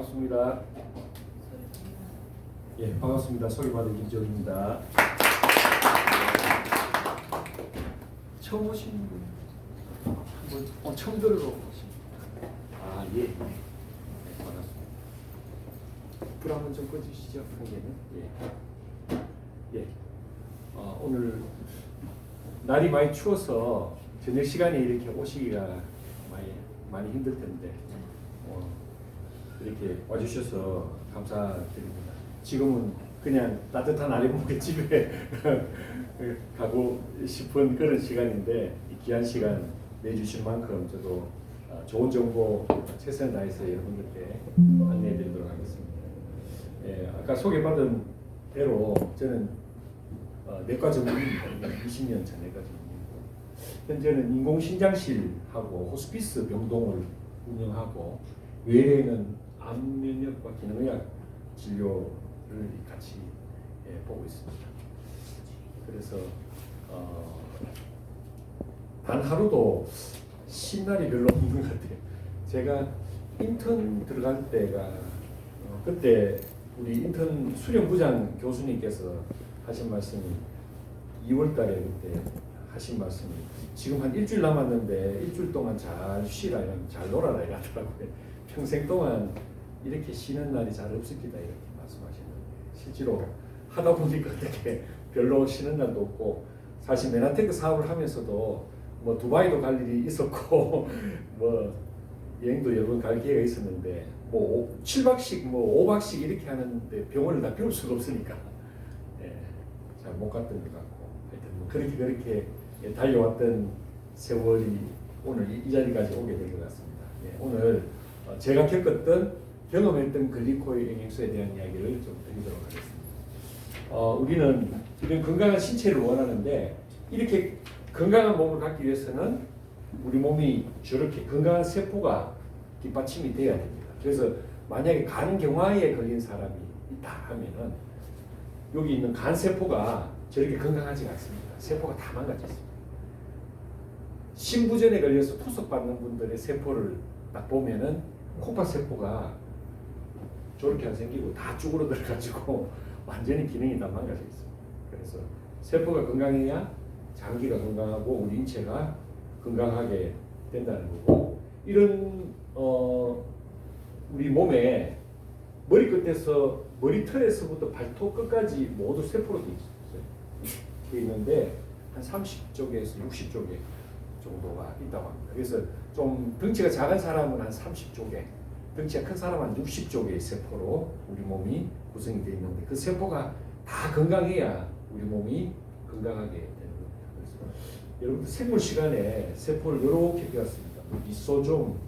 반갑습니다. 예, 반갑습니다. 소개받은 김지호입니다. 처음 오신 분, 처음 들어보십니다. 아, 예. 네, 반갑습니다. 불 한번 좀 꺼주시죠, 한 개는. 예. 예. 오늘 날이 많이 추워서 저녁 시간에 이렇게 오시기가 많이 힘들 텐데 이렇게 와주셔서 감사드립니다. 지금은 그냥 따뜻한 아랫목에 집에 가고 싶은 그런 시간인데 이 귀한 시간 내주신 만큼 저도 좋은 정보 최선을 다해서 여러분들께 안내해드리도록 하겠습니다. 예, 아까 소개받은 대로 저는 내과 전문입니다. 20년 차 내과 전문이고 현재는 인공신장실하고 호스피스 병동을 운영하고 외래에는 암면역과 기능의학 진료를 같이 보고 있습니다. 그래서 단 하루도 쉰 날이 별로 없는 것 같아요. 제가 인턴 들어갈 때가 그때 우리 인턴 수련부장 교수님께서 하신 말씀이 2월 달에 그때 하신 말씀이 지금 한 일주일 남았는데 일주일 동안 잘 쉬라, 잘 놀아라 이러더라고요. 평생 동안 이렇게 쉬는 날이 잘 없을 기다 이렇게 말씀하시는데 실제로 하다 보니까 어떻게 별로 쉬는 날도 없고 사실 메나테크 사업을 하면서도 뭐 두바이도 갈 일이 있었고 뭐 여행도 여러 번 갈 기회가 있었는데 뭐 7박씩 뭐 5박씩 이렇게 하는데 병원을 다 비울 수가 없으니까 잘 못 갔던 것 같고 하여튼 뭐 그렇게 달려왔던 세월이 오늘 이 자리까지 오게 된 것 같습니다. 오늘 제가 겪었던 경험했던 글리코의 영양소에 대한 이야기를 좀 드리도록 하겠습니다. 우리는 이런 건강한 신체를 원하는데 이렇게 건강한 몸을 갖기 위해서는 우리 몸이 저렇게 건강한 세포가 뒷받침이 돼야 됩니다. 그래서 만약에 간경화에 걸린 사람이 있다 하면은 여기 있는 간 세포가 저렇게 건강하지 않습니다. 세포가 다 망가져 있습니다. 신부전에 걸려서 투석받는 분들의 세포를 딱 보면은 콩팥 세포가 저렇게 안 생기고 다 쭈그러들어가지고 완전히 기능이 다 망가져 있습니다. 그래서 세포가 건강해야 장기가 건강하고 우리 인체가 건강하게 된다는 거고 이런 우리 몸에 머리털에서부터 발톱 끝까지 모두 세포로 되어 있는데 한 30쪽에서 60쪽에 정도가 있다고 합니다. 그래서 좀 덩치가 작은 사람은 한 30쪽에 덩치가 큰 사람은 한 60쪽의 세포로 우리 몸이 구성이 되어 있는데 그 세포가 다 건강해야 우리 몸이 건강하게 되는 겁니다. 그래서 여러분들 생물 시간에 세포를 이렇게 배웠습니다. 리소좀,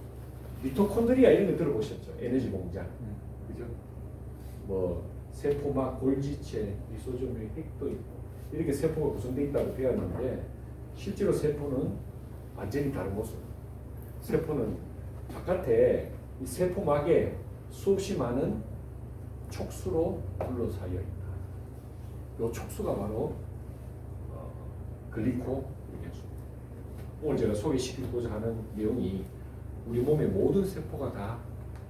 미토콘드리아 이런 거 들어보셨죠? 에너지 공장, 그죠? 뭐 세포막, 골지체, 리소좀의 핵도 있고 이렇게 세포가 구성되어 있다고 배웠는데 실제로 세포는 완전히 다른 모습입니다. 세포는 바깥에 이 세포막에 수없이 많은 촉수로 둘러싸여 있다. 이 촉수가 바로 글리코 영양소입니다. 오늘 제가 소개시키고자 하는 내용이 우리 몸의 모든 세포가 다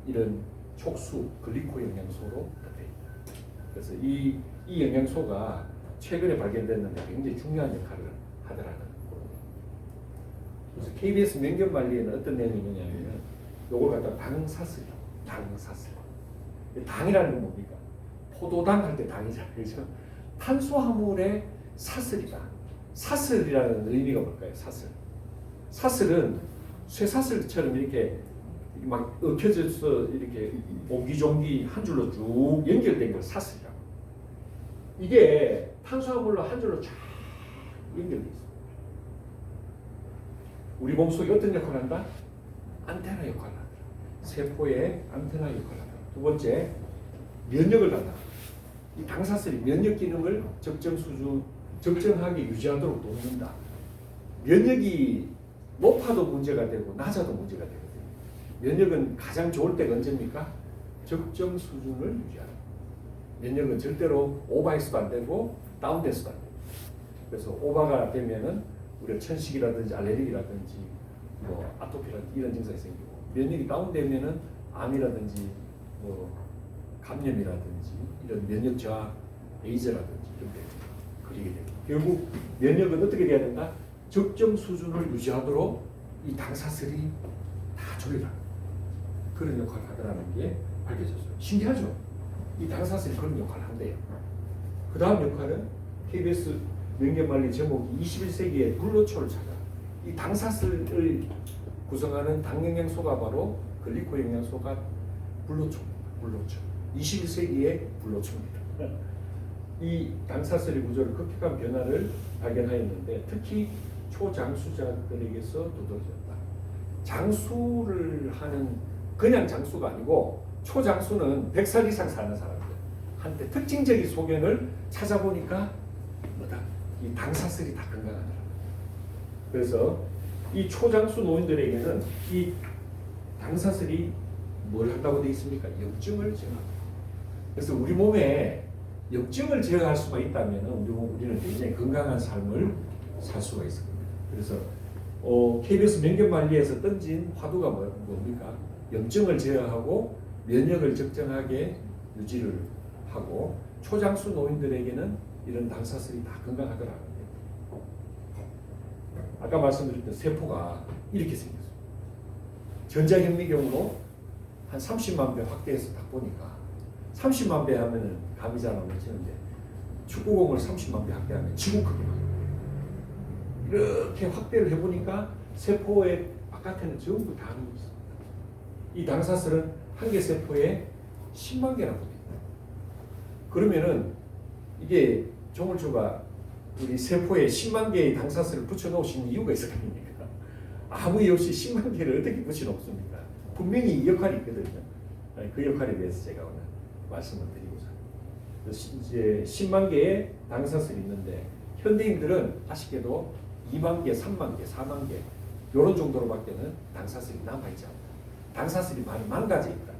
이런 촉수, 글리코 영양소로 되어 있다. 그래서 이 영양소가 최근에 발견됐는데 굉장히 중요한 역할을 하더라는 거예요. 그래서 KBS 명견관리에는 어떤 내용이 있느냐면 요걸 갖다 당사슬. 당이라는 건 뭡니까? 포도당 할 때 당이잖아요. 그죠? 탄수화물의 사슬이다. 사슬이라는 의미가 뭘까요? 사슬은 쇠사슬처럼 이렇게 막 얽혀져서 이렇게 옹기종기 한 줄로 쭉 연결된 걸 사슬이라고. 이게 탄수화물로 한 줄로 쫙 연결돼 있어. 우리 몸속에 어떤 역할을 한다? 안테나 역할을 한다. 세포의 안테나 역할을 한다. 두 번째, 면역을 한다. 이 당사슬이 면역 기능을 적정하게 유지하도록 돕는다. 면역이 높아도 문제가 되고 낮아도 문제가 되거든요. 면역은 가장 좋을 때가 언제입니까? 적정 수준을 유지하는. 면역은 절대로 오버해서도 안 되고 다운돼서도 안 돼요. 그래서 오버가 되면은 우리가 천식이라든지 알레르기라든지 뭐 아토피라든지 이런 증상이 생기고 면역이 다운되면은 암이라든지 뭐 감염이라든지 이런 면역 저하 에이즈라든지 이런 게 그리게 됩니다. 결국 면역은 어떻게 돼야 된다? 적정 수준을 유지하도록 이 당사슬이 다 조율하는 그런 역할을 하더라는 게 밝혀졌어요. 신기하죠? 이 당사슬이 그런 역할을 한대요. 그 다음 역할은 KBS 명견말리 제목 21세기의 불로초를 찾아. 이 당사슬을 구성하는 당영양소가 바로 글리코 영양소가 불로초입니다. 불로초. 21세기의 불로초입니다. 이 당사슬의 구조를 급격한 변화를 발견하였는데 특히 초장수자들에게서 두드러졌다. 장수를 하는 그냥 장수가 아니고 초장수는 100살 이상 사는 사람들 한테 특징적인 소견을 찾아보니까 뭐다? 이 당사슬이 다 건강하더라. 그래서 이 초장수 노인들에게는 이 당사슬이 뭘 한다고 되어 있습니까? 염증을 제어한다. 그래서 우리 몸에 염증을 제어할 수가 있다면 우리는 굉장히 건강한 삶을 살 수가 있을 겁니다. 그래서 KBS 명견말리에서 던진 화두가 뭡니까? 염증을 제어하고 면역을 적정하게 유지를 하고 초장수 노인들에게는 이런 당사슬이 다 건강하더라고요. 아까 말씀드렸던 세포가 이렇게 생겼어요. 전자현미경으로 한 30만 배 확대해서 딱 보니까 30만 배 하면은 감이 잘 안 오시는데 축구공을 30만 배 확대하면 지구 크기만 이렇게 확대를 해보니까 세포의 바깥에는 전부 당이 있습니다. 이 당사슬은 한 개 세포에 10만 개나 붙어있다. 그러면은 이게 조물주가 우리 세포에 10만 개의 당사슬을 붙여놓으신 이유가 있을 겁니까? 아무 이유 없이 10만 개를 어떻게 붙여놓습니까? 분명히 이 역할이 있거든요. 그 역할에 대해서 제가 오늘 말씀을 드리고자 합니다. 이제 10만 개의 당사슬이 있는데 현대인들은 아쉽게도 2만 개, 3만 개, 4만 개 이런 정도로밖에는 당사슬이 남아있지 않다. 당사슬이 많이 망가져 있다.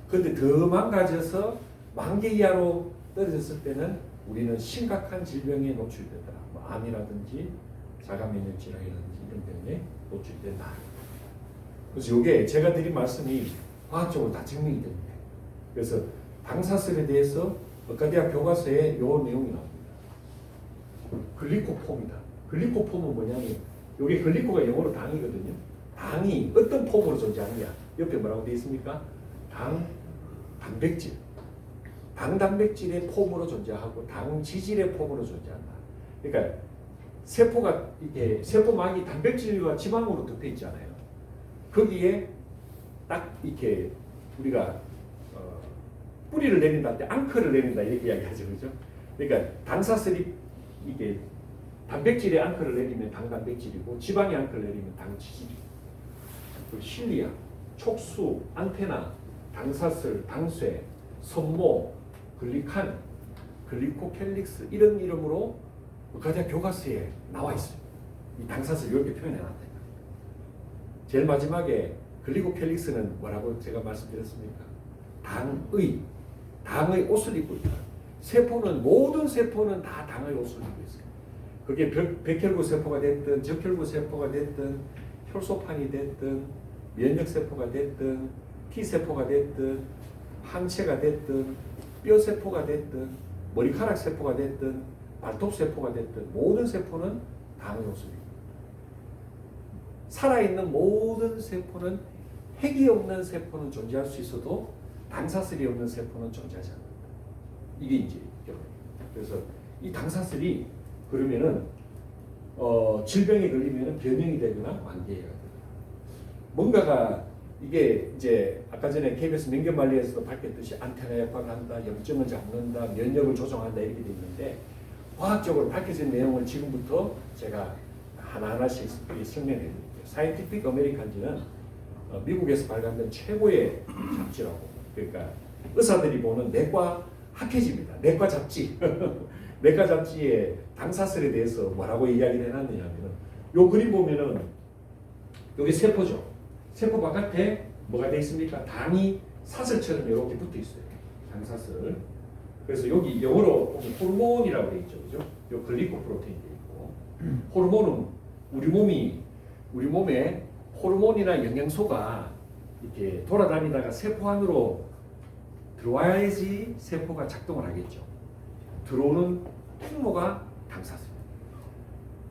그런데 더 망가져서 10,000개 이하로 떨어졌을 때는 우리는 심각한 질병에 노출되더라. 뭐 암이라든지 자가면역 질환이라든지 이런 병에 노출된다. 그래서 이게 제가 드린 말씀이 과학적으로 다 증명이 됩니다. 그래서 당사슬에 대해서 의과대학 교과서에 이 내용이 나옵니다. 글리코폼이다. 글리코폼은 뭐냐면 이게 글리코가 영어로 당이거든요. 당이 어떤 폼으로 존재하느냐. 옆에 뭐라고 되어 있습니까? 단백질. 당단백질의 폼으로 존재하고 당지질의 폼으로 존재한다. 그러니까 세포가 이게 세포막이 단백질과 지방으로 덮여 있잖아요. 거기에 딱 이렇게 우리가 뿌리를 내린다 할 때 앙커를 내린다 이렇게 이야기하죠, 그죠? 그러니까 당사슬이 이게 단백질의 앙커를 내리면 당단백질이고 지방의 앙커를 내리면 당지질이고 실리아, 촉수, 안테나, 당사슬, 당쇠, 선모, 글리칸, 글리코캘릭스 이런 이름으로 의과대학 교과서에 나와 있어요. 이 당사슬 이렇게 표현해놨다. 제일 마지막에 글리코캘릭스는 뭐라고 제가 말씀드렸습니까? 당의 옷을 입고 있다. 세포는 모든 세포는 다 당의 옷을 입고 있어요. 그게 백혈구 세포가 됐든 적혈구 세포가 됐든 혈소판이 됐든 면역세포가 됐든 T세포가 됐든 항체가 됐든 뼈세포가 됐든 머리카락 세포가 됐든 발톱 세포가 됐든 모든 세포는 당의 옷을 입고 살아있는 모든 세포는 핵이 없는 세포는 존재할 수 있어도 당사슬이 없는 세포는 존재하지 않는다. 이게 이제 결론입니다. 그래서 이 당사슬이 그러면은 질병에 걸리면은 변형이 되거나 완계가 되거나 뭔가가 이게 이제 아까 전에 KBS 명견말리에서도 밝혔듯이 안테나 역할을 한다, 염증을 잡는다, 면역을 조정한다 이렇게 돼 있는데 과학적으로 밝혀진 내용을 지금부터 제가 하나하나씩 설명해 드릴게요. 사이언티픽 아메리칸지는 미국에서 발간된 최고의 잡지라고. 그러니까 의사들이 보는 내과 학회지입니다. 내과 잡지. 내과 잡지에 당사슬에 대해서 뭐라고 이야기를 해놨느냐면 요 그림 보면은 여기 세포죠. 세포 바깥에 뭐가 되어 있습니까? 당이 사슬처럼 이렇게 붙어 있어요. 당사슬. 그래서 여기 영어로 호르몬이라고 되어 있죠. 그죠? 요 글리코프로테인이 되어 있고 호르몬은 우리 몸에 호르몬이나 영양소가 이렇게 돌아다니다가 세포 안으로 들어와야지 세포가 작동을 하겠죠. 들어오는 통로가 당사슬.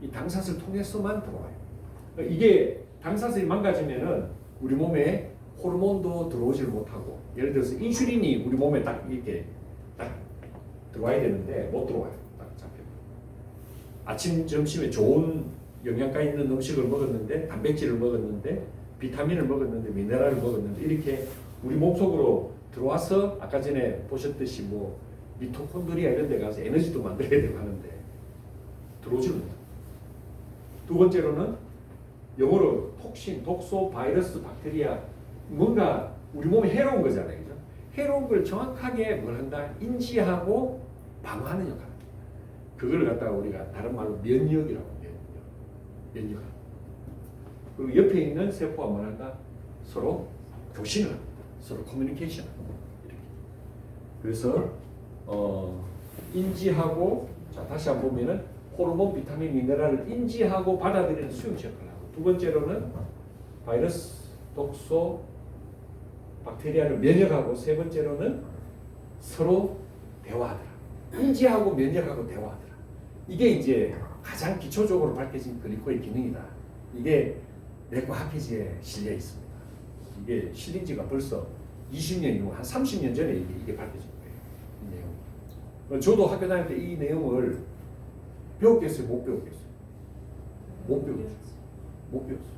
이 당사슬 통해서만 들어와요. 이게 당사슬이 망가지면은 우리 몸에 호르몬도 들어오질 못하고, 예를 들어서 인슐린이 우리 몸에 딱 이렇게 딱 들어와야 되는데 못 들어와요. 딱 잡혀. 아침 점심에 좋은 영양가 있는 음식을 먹었는데, 단백질을 먹었는데, 비타민을 먹었는데, 미네랄을 먹었는데, 이렇게 우리 몸속으로 들어와서 아까 전에 보셨듯이 뭐 미토콘드리아 이런 데 가서 에너지도 만들어야 되고 하는데 들어오지는 못해요. 두 번째로는 영어로 톡신, 독소, 바이러스, 박테리아, 뭔가 우리 몸에 해로운 거잖아요. 그죠? 해로운 걸 정확하게 뭘 한다? 인지하고 방어하는 역할. 그걸 갖다가 우리가 다른 말로 면역이라고 해요. 면역. 그리고 옆에 있는 세포가 뭘 한다? 서로 교신을 합니다. 서로 커뮤니케이션. 이렇게. 그래서 인지하고, 자 다시 한번 보면은 호르몬, 비타민, 미네랄을 인지하고 받아들이는 수용체 역할을 하고, 두 번째로는 바이러스, 독소, 박테리아를 면역하고, 세 번째로는 서로 대화하더라. 인지하고 면역하고 대화하더라. 이게 이제 가장 기초적으로 밝혀진 글리코의 기능이다. 이게 내과 학회지에 실려 있습니다. 이게 실린 지가 벌써 20년 이후, 한 30년 전에 이게 밝혀진 거예요. 이 내용. 저도 학교 다닐 때 이 내용을 배웠겠어요? 못 배웠겠어요? 못 배웠죠. 못 배웠어요.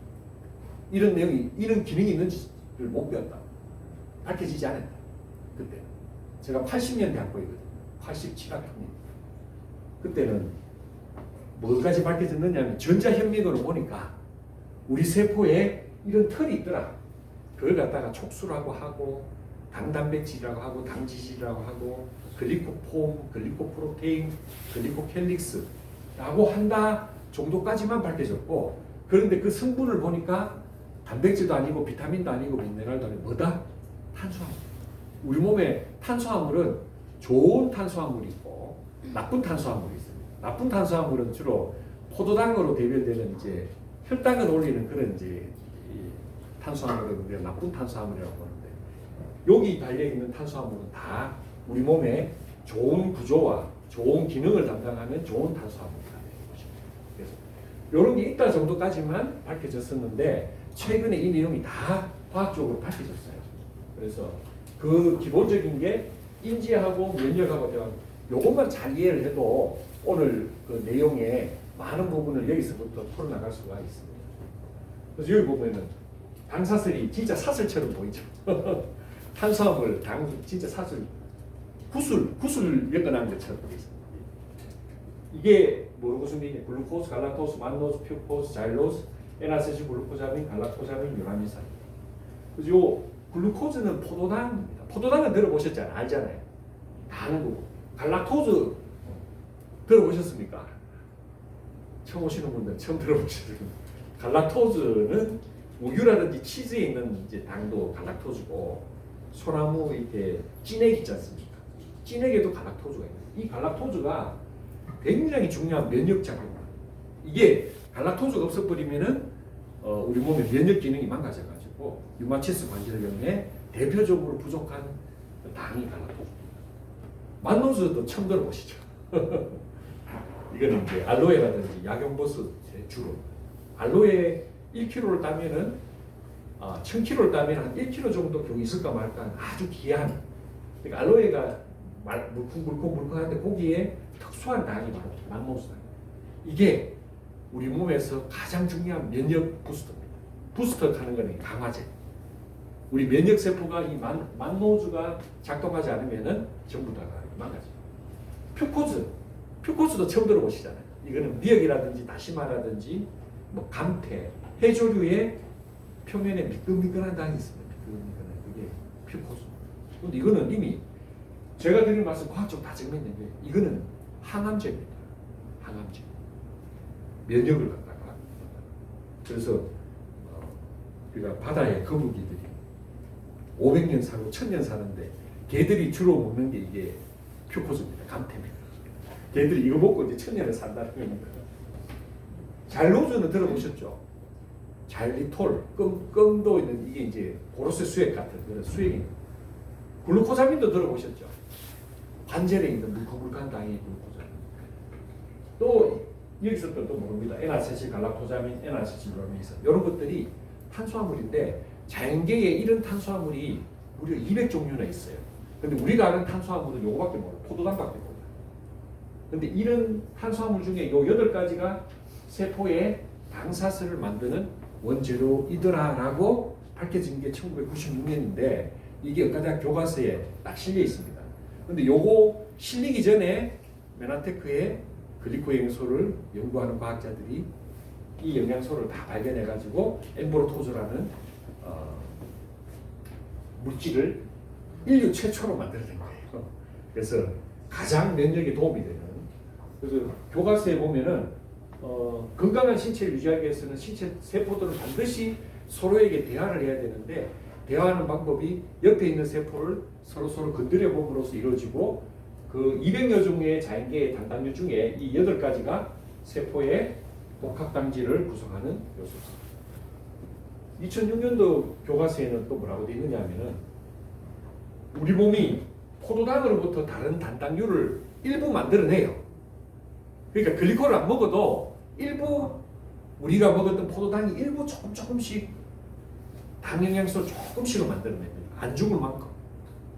이런 내용이, 이런 기능이 있는지를 못 배웠다. 밝혀지지 않았다. 그때. 제가 80년대 학부이거든요. 87학년입니다. 그때는 뭐까지 밝혀졌느냐면 전자현미경으로 보니까 우리 세포에 이런 털이 있더라. 그걸 갖다가 촉수라고 하고, 당단백질이라고 하고, 당지질이라고 하고, 글리코폼, 글리코프로테인, 글리코켈릭스라고 한다 정도까지만 밝혀졌고, 그런데 그 성분을 보니까 단백질도 아니고 비타민도 아니고 미네랄도 아니고 뭐다? 탄수화물. 우리 몸에 탄수화물은 좋은 탄수화물이 있고 나쁜 탄수화물이 있습니다. 나쁜 탄수화물은 주로 포도당으로 대별되는 이제 혈당을 올리는 그런 이제 탄수화물을 우리가 나쁜 탄수화물이라고 보는데, 여기 달려있는 탄수화물은 다 우리 몸에 좋은 구조와 좋은 기능을 담당하는 좋은 탄수화물이다. 그래서 이런 게 있다 정도까지만 밝혀졌었는데, 최근에 이 내용이 다 과학적으로 밝혀졌어요. 그래서 그 기본적인 게 인지하고 면역하고 대화, 요것만 잘 이해를 해도 오늘 그 내용의 많은 부분을 여기서부터 풀어나갈 수가 있습니다. 그래서 여기 보면은 당사슬이 진짜 사슬처럼 보이죠. 탄수화물, 당, 진짜 사슬, 구슬 엮어놓은 것처럼 보이습니다. 이게 뭐라고 생기냐? 글루코스, 갈락토스, 만노스, 퓨코스, 자일로스, 에나세시, 글루코자민, 갈락토자민, 유라민산. 그래서 요 글루코즈는 포도당입니다. 포도당은 들어보셨잖아요. 알잖아요. 다 아는 거고. 갈락토즈 들어보셨습니까? 처음 오시는 분들 처음 들어보시는 분들. 갈락토즈는 우유라든지 치즈에 있는 이제 당도 갈락토즈고, 소나무 이렇게 찐액 있지 않습니까? 찐액에도 갈락토즈가 있어요. 이 갈락토즈가 굉장히 중요한 면역 작용을 합니다. 이게 갈락토즈가 없어버리면은 우리 몸의 면역 기능이 망가져가지고 류마티스 관절염에 대표적으로 부족한 당이 갈락토즈입니다. 만노즈도 처음 들어보시죠? 이거는 이제 알로에라든지 약용버섯의 주로. 알로에 1kg를 따면은 1000kg를 따면 한 1kg 정도 경이 있을까 말까 아주 귀한. 그러니까 알로에가 물컹물컹한데 거기에 특수한 당이 바로 만노즈당. 이게 우리 몸에서 가장 중요한 면역 부스터입니다. 부스터하는 거는 강화제. 우리 면역 세포가 이 만노즈가 작동하지 않으면은 전부 다가 망가져요. 퓨코즈도 처음 들어보시잖아요. 이거는 미역이라든지 다시마라든지 뭐 감태, 해조류의 표면에 미끈미끈한 당이 있습니다. 미끈미끈한 그게 퓨코즈. 근데 이거는 이미 제가 드리는 말씀 과학적으로 다 증명된 게, 이거는 항암제입니다. 항암제. 면역을 갖다가. 그래서 우리가 바다의 거북이들이 500년 살고 1000년 사는데 개들이 주로 먹는 게 이게 퓨코즈입니다. 감태입니다. 개들이 이거 먹고 이제 1000년을 산다는 겁니다. 자일로즈는 들어보셨죠? 자일리톨, 껌도 있는 이게 이제 보로세 수액 같은 그런 수액입니다. 글루코자민도 들어보셨죠? 관절에 있는 물컹물컹한 당이 글루코자민. 또 여기서 또 모릅니다. N아세틸 갈락토자민, N아세틸 롤미산 이런 것들이 탄수화물인데 자연계에 이런 탄수화물이 무려 200종류나 있어요. 근데 우리가 아는 탄수화물은 요거밖에 몰라요. 포도당밖에 몰라요. 근데 이런 탄수화물 중에 요 8가지가 세포의 당사슬을 만드는 원재료이더라라고 밝혀진 게 1996년인데 이게 의과대학 교과서에 딱 실려 있습니다. 근데 요거 실리기 전에 메나테크의 글리코 영양소를 연구하는 과학자들이 이 영양소를 다 발견해가지고 엠보로토즈라는 물질을 인류 최초로 만들어낸 거예요. 그래서 가장 면역에 도움이 되는. 그래서 교과서에 보면은 건강한 신체를 유지하기 위해서는 신체 세포들은 반드시 서로에게 대화를 해야 되는데 대화하는 방법이 옆에 있는 세포를 서로 건드려 봄으로써 이루어지고 그 200여 종의 자연계의 단당류 중에 이 8가지가 세포의 복합당질을 구성하는 요소입니다. 2006년도 교과서에는 또 뭐라고 되어 있느냐 하면은 우리 몸이 포도당으로부터 다른 단당류를 일부 만들어내요. 그러니까 글리코를 안 먹어도 일부 우리가 먹었던 포도당이 일부 조금씩 당 영양소를 조금씩은 만들어냅니다. 안 죽을 만큼.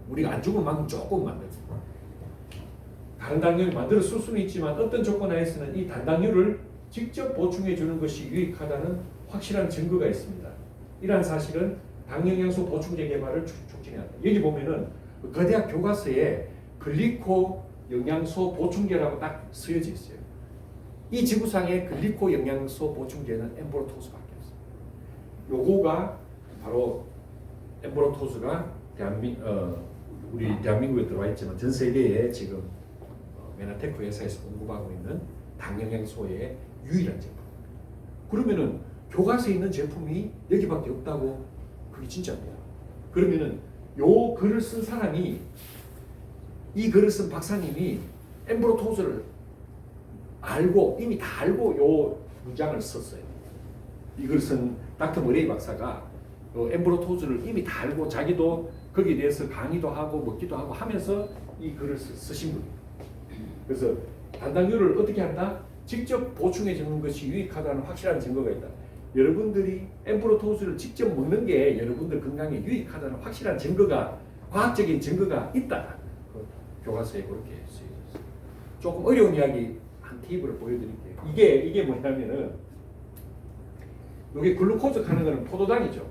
우리가 안 죽을 만큼 조금 만들어요. 다른 당류를 만들어 쓸 수는 있지만 어떤 조건 하에서는 이 단당류를 직접 보충해 주는 것이 유익하다는 확실한 증거가 있습니다. 이러한 사실은 당영양소 보충제 개발을 촉진해야 합니다. 여기 보면은 거대학 교과서에 글리코 영양소 보충제라고 딱 쓰여져 있어요. 이 지구상의 글리코 영양소 보충제는 엠보로토스밖에 없어요. 요거가 바로 엠보로토스가 우리 대한민국에 들어와 있지만 전 세계에 지금 메나테크 회사에서 공급하고 있는 당영양소의 유일한 제품. 그러면은 교과서에 있는 제품이 여기밖에 없다고 그게 진짜입니다. 그러면은 요 글을 쓴 사람이 이 글을 쓴 박사님이 엠보로토즈를 알고 이미 다 알고 요 문장을 썼어요. 이 글을 쓴 닥터 머레이 박사가 요 엠보로토즈를 이미 다 알고 자기도 거기에 대해서 강의도 하고 먹기도 하고 하면서 이 글을 쓰신 분이에요. 그래서 단당류를 어떻게 한다? 직접 보충해 주는 것이 유익하다는 확실한 증거가 있다. 여러분들이 엠프로토스를 직접 먹는 게 여러분들 건강에 유익하다는 확실한 증거가 과학적인 증거가 있다. 그 교과서에 그렇게 쓰여 있어요. 조금 어려운 이야기 한 팁을 보여드릴게요. 이게 뭐냐면은 이게 글루코즈 하는 거는 포도당이죠.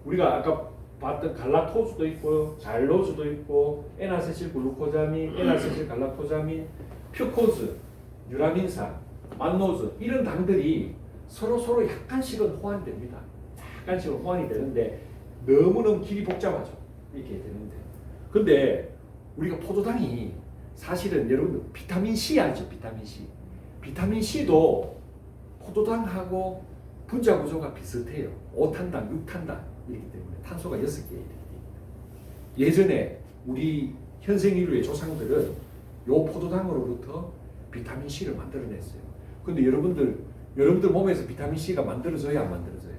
우리가 아까 봤던 갈락토스도 있고 자일로즈도 있고 N아세틸 글루코자민, N아세틸 갈락토자민, 퓨코즈, 유라민산, 만노즈 이런 당들이 서로 약간씩은 호환이 됩니다. 약간씩은 호환이 되는데 너무너무 길이 복잡하죠. 이렇게 되는데. 근데 우리가 포도당이 사실은 여러분들 비타민 C 알죠? 비타민 C. 비타민 C도 포도당하고 분자 구조가 비슷해요. 5탄당, 6탄당 이렇기 때문에 탄소가 6개 이렇게 됩니다. 예전에 우리 현생 인류의 조상들은 요 포도당으로부터 비타민 C를 만들어냈어요. 근데 여러분들 몸에서 비타민 C가 만들어져요, 안 만들어져요?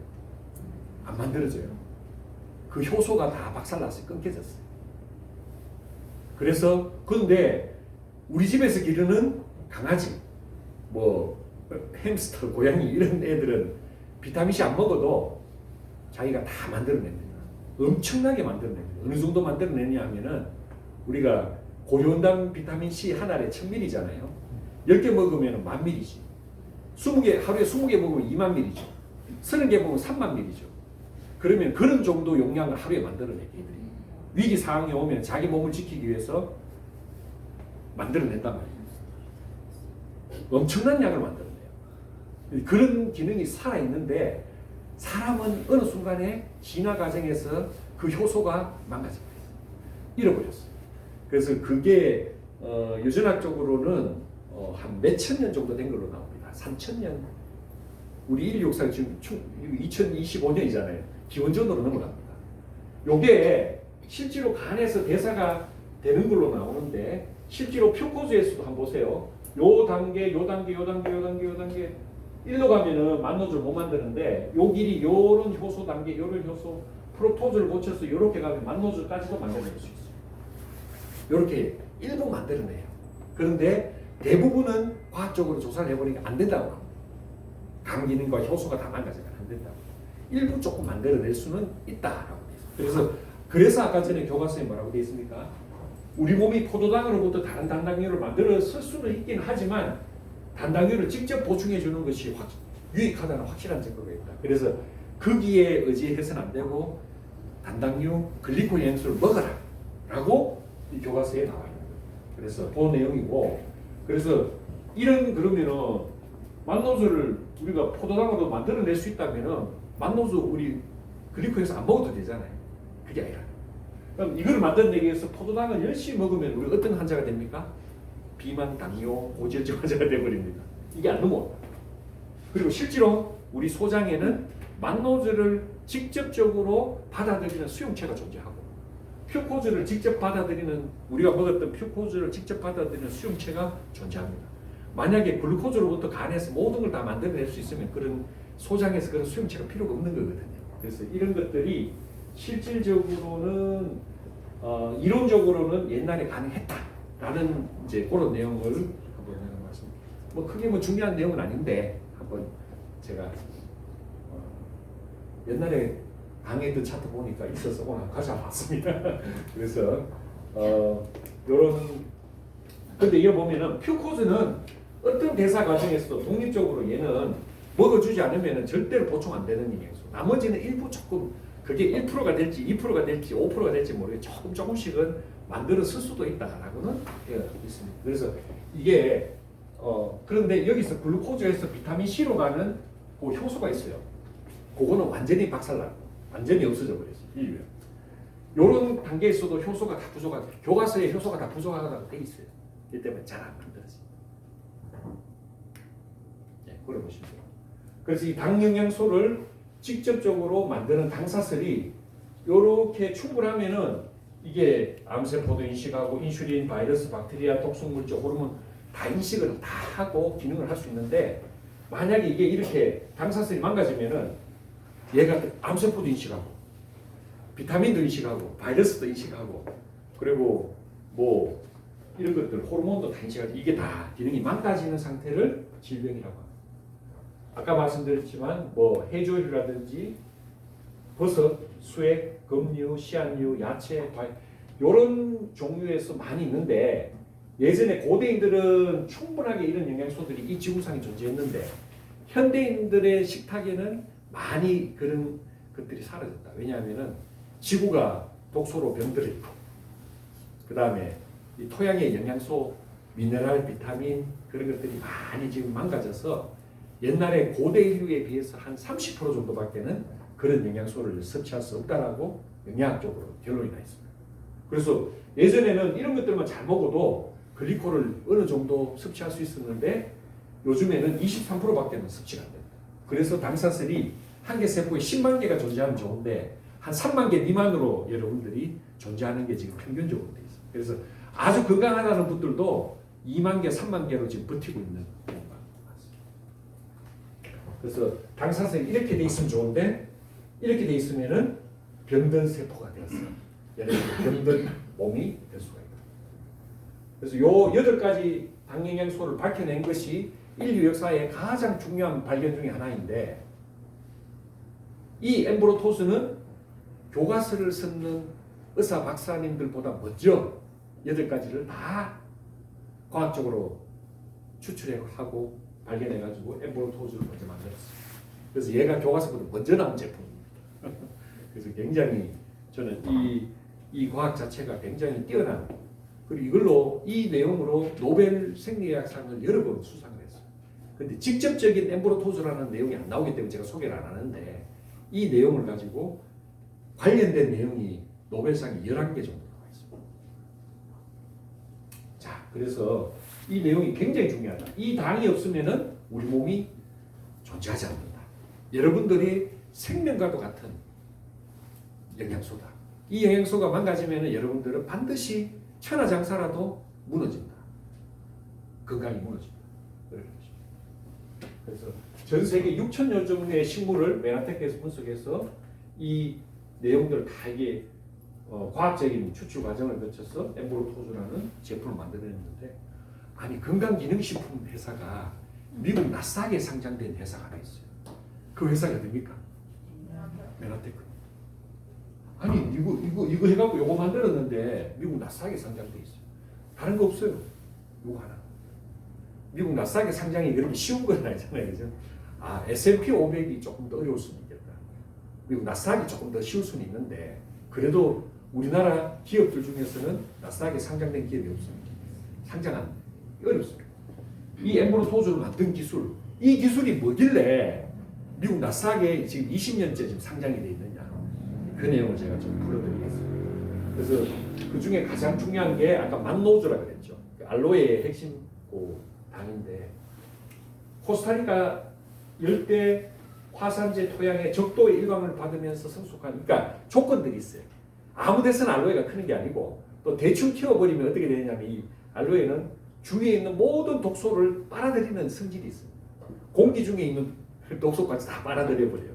안 만들어져요. 그 효소가 다 박살났어요. 끊겨졌어요. 그래서 근데 우리 집에서 기르는 강아지, 햄스터, 고양이 이런 애들은 비타민 C 안 먹어도 자기가 다 만들어냅니다. 엄청나게 만들어냅니다. 어느 정도 만들어내냐 하면은 우리가 고려온당 비타민 C 한 알에 1000ml잖아요. 10개 먹으면 10,000ml지. 20개, 하루에 20개 먹으면 20,000ml죠. 30개 먹으면 30,000ml죠. 그러면 그런 정도 용량을 하루에 만들어내게 애들이. 위기 상황이 오면 자기 몸을 지키기 위해서 만들어낸단 말이에요. 엄청난 양을 만들어내요. 그런 기능이 살아있는데 사람은 어느 순간에 진화 과정에서 그 효소가 망가집니다. 잃어버렸어요. 그래서 그게 유전학적으로는 한 몇천 년 정도 된 걸로 나옵니다. 3,000년. 우리 인류 역사 지금 2025년이잖아요. 기원전으로 넘어갑니다. 요게 실제로 간에서 대사가 되는 걸로 나오는데 실제로 퓨코즈에서도 한번 보세요. 요 단계, 요 단계, 요 단계, 요 단계, 요 단계 일로 가면은 만노즈를 못 만드는데 요 길이 요런 효소 단계, 요런 효소 프로토즈를 고쳐서 요렇게 가면 만노즈까지도 만들어낼 수 있어요. 이렇게 일부 만들어내요. 그런데 대부분은 과학적으로 조사를 해보니까 안 된다고 합니다. 간 기능과 효소가 다 망가지면 안 된다고. 일부 조금 만들어낼 수는 있다라고 되어 있어요. 그래서 아까 전에 교과서에 뭐라고 되어 있습니까? 우리 몸이 포도당으로부터 다른 단당류를 만들어 쓸 수는 있긴 하지만 단당류를 직접 보충해 주는 것이 유익하다는 확실한 증거가 있다. 그래서 거기에 의지해서는 안 되고 단당류, 글리코겐 영양소를 먹어라 라고 이 교과서에 나와 있는 거예요. 그래서 그 내용이고, 그래서 이런 그러면은 만노즈를 우리가 포도당으로 만들어낼 수 있다면은 만노즈 우리 글리코겐 안 먹어도 되잖아요. 그게 아니라. 그럼 이걸 만들어내기 위해서 포도당을 열심히 먹으면 우리 어떤 환자가 됩니까? 비만, 당뇨, 고지혈증 환자가 되어버립니다. 이게 안 넘어온다. 그리고 실제로 우리 소장에는 만노즈를 직접적으로 받아들이는 수용체가 존재하고 퓨코즈를 직접 받아들이는 우리가 먹었던 퓨코즈를 직접 받아들이는 수용체가 존재합니다. 만약에 글루코즈로부터 간에서 모든 걸 다 만들어낼 수 있으면 그런 소장에서 그런 수용체가 필요가 없는 거거든요. 그래서 이런 것들이 실질적으로는 이론적으로는 옛날에 가능했다라는 이제 그런 내용을 한번 말씀드립니다. 뭐 크게 뭐 중요한 내용은 아닌데 한번 제가 옛날에 강의했던 차트 보니까 있어서 오늘 가져왔습니다. 그래서 요런 근데 이거 보면은 퓨코즈는 어떤 대사 과정에서도 독립적으로 얘는 먹어주지 않으면 절대로 보충 안 되는 영양소. 나머지는 일부 조금 그게 1%가 될지 2%가 될지 5%가 될지 모르게 조금씩은 만들어 쓸 수도 있다라고는 되어 있습니다. 그래서 이게 그런데 여기서 글루코즈에서 비타민 C로 가는 그 효소가 있어요. 그거는 완전히 박살나고 완전히 없어져 버렸어요. 인류에. 이런 단계에서도 효소가 다 부족하다. 교과서에 효소가 다 부족하다고 돼 있어요. 이 때문에 잘 안 만들어져요. 네, 그래 보시면 돼요. 그래서 이 당 영양소를 직접적으로 만드는 당사슬이 이렇게 충분하면은 이게 암세포도 인식하고 인슐린, 바이러스, 박테리아, 독성물질, 호르몬 다 인식을 다 하고 기능을 할 수 있는데 만약에 이게 이렇게 당사슬이 망가지면은 얘가 암세포도 인식하고 비타민도 인식하고 바이러스도 인식하고 그리고 뭐 이런 것들 호르몬도 다 인식하고 이게 다 기능이 망가지는 상태를 질병이라고 합니다. 아까 말씀드렸지만 뭐 해조류라든지 버섯, 수액, 검류, 씨앗류, 야채, 과일 이런 종류에서 많이 있는데 예전에 고대인들은 충분하게 이런 영양소들이 이 지구상에 존재했는데 현대인들의 식탁에는 많이 그런 것들이 사라졌다. 왜냐하면은 지구가 독소로 병들어 있고 그 다음에 이 토양의 영양소, 미네랄, 비타민 그런 것들이 많이 지금 망가져서 옛날에 고대 인류에 비해서 한 30% 정도밖에는 그런 영양소를 섭취할 수 없다라고 영양학적으로 결론이 나 있습니다. 그래서 예전에는 이런 것들만 잘 먹어도 글리코를 어느 정도 섭취할 수 있었는데 요즘에는 23%밖에는 섭취가 안 됩니다. 그래서 당사슬이 한 개 세포에 10만 개가 존재하면 좋은데 한 3만 개 미만으로 여러분들이 존재하는 게 지금 평균적으로 돼 있어요. 그래서 아주 건강하다는 분들도 2만 개, 3만 개로 지금 버티고 있는 경우가 많습니다. 그래서 당사슬이 이렇게 돼 있으면 좋은데 이렇게 돼 있으면은 병든 세포가 되었어요. 예를 들어 병든 몸이 될 수가 있다. 그래서 요 8가지 당 영양소를 밝혀낸 것이 인류 역사의 가장 중요한 발견 중에 하나인데 이 엠브로토스는 교과서를 쓰는 의사 박사님들보다 먼저 8가지를 다 과학적으로 추출하고 발견해가지고 엠브로토스를 먼저 만들었어요. 그래서 얘가 교과서보다 먼저 나온 제품입니다. 그래서 굉장히 저는 이 과학 자체가 굉장히 뛰어난 그리고 이걸로 이 내용으로 노벨 생리학상을 여러 번 수상을 했어요. 근데 직접적인 엠브로토스라는 내용이 안 나오기 때문에 제가 소개를 안 하는데 이 내용을 가지고 관련된 내용이 노벨상이 11개 정도 나와 있습니다. 자, 그래서 이 내용이 굉장히 중요하다. 이 당이 없으면은 우리 몸이 존재하지 않는다. 여러분들이 생명과도 같은 영양소다. 이 영양소가 망가지면은 여러분들은 반드시 천하장사라도 무너진다. 건강이 무너진다. 그래서 전 세계 6천여 종류의 식물을 메나테크에서 분석해서 이 내용들을 다 이게 과학적인 추출 과정을 거쳐서 엠브로토즈라는 제품을 만들어냈는데 아니 건강기능식품 회사가 미국 나스닥에 상장된 회사가 하나 있어요. 그 회사가 어딥니까? 메나테크. 아니 이거 해갖고 요거 만들었는데 미국 나스닥에 상장돼 있어요. 다른 거 없어요. 요거 하나. 미국 나스닥에 상장이 그렇게 쉬운 건 아니잖아요, 그죠? 아 S&P 500이 조금 더 어려울 수는 있겠다. 미국 나스닥이 조금 더 쉬울 수는 있는데 그래도 우리나라 기업들 중에서는 나스닥에 상장된 기업이 없습니다. 상장한 어렵습니다. 이 엠브로토즈를 만든 기술, 이 기술이 뭐길래 미국 나스닥에 지금 20년째 지금 상장이 돼 있느냐 그 내용을 제가 좀 풀어드리겠습니다. 그래서 그 중에 가장 중요한 게 아까 만노즈라 그랬죠. 알로에의 핵심 당인데 코스타리카 열대 화산재 토양의 적도의 일광을 받으면서 성숙한 그러니까 조건들이 있어요. 아무 데서나 알로에가 크는 게 아니고 또 대충 키워버리면 어떻게 되냐면 이 알로에는 주위에 있는 모든 독소를 빨아들이는 성질이 있습니다. 공기 중에 있는 독소까지 다 빨아들여버려요.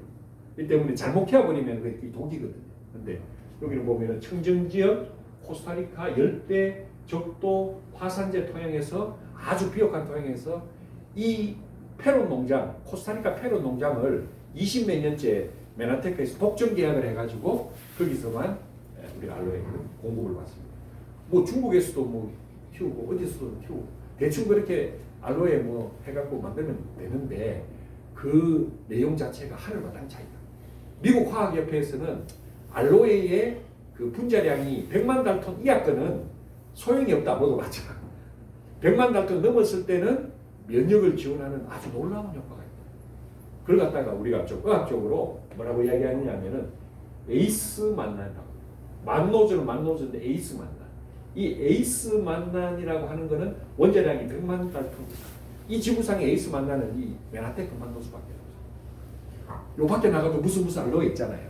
이 때문에 잘못 키워버리면 그게 독이거든요. 근데 여기는 보면은 청정지역 코스타리카 열대 적도 화산재 토양에서 아주 비옥한 토양에서 이 페론 농장, 코스타리카 페론 농장을 20몇 년째 메나테크에서 독점 계약을 해가지고 거기서만 우리가 알로에 공급을 받습니다. 뭐 중국에서도 뭐 키우고 어디서도 키우고 대충 그렇게 알로에 뭐 해갖고 만들면 되는데 그 내용 자체가 하늘마당 차이다. 미국 화학협회에서는 알로에의 그 분자량이 100만 달톤 이하거는 소용이 없다 먹어봤자 100만 달톤 넘었을 때는 면역을 지원하는 아주 놀라운 효과가 있다. 그걸 갖다가 우리가 좀 의학적으로 뭐라고 이야기하느냐 하면은 에이스 만난이라고. 만노즈는 만노즈인데 에이스 만난. 이 에이스 만난이라고 하는 거는 원자량이 100만 달톤. 이 지구상의 에이스 만난은 이 메나테크 만노즈밖에 없어요. 요 밖에 나가도 무슨 알로에 있잖아요.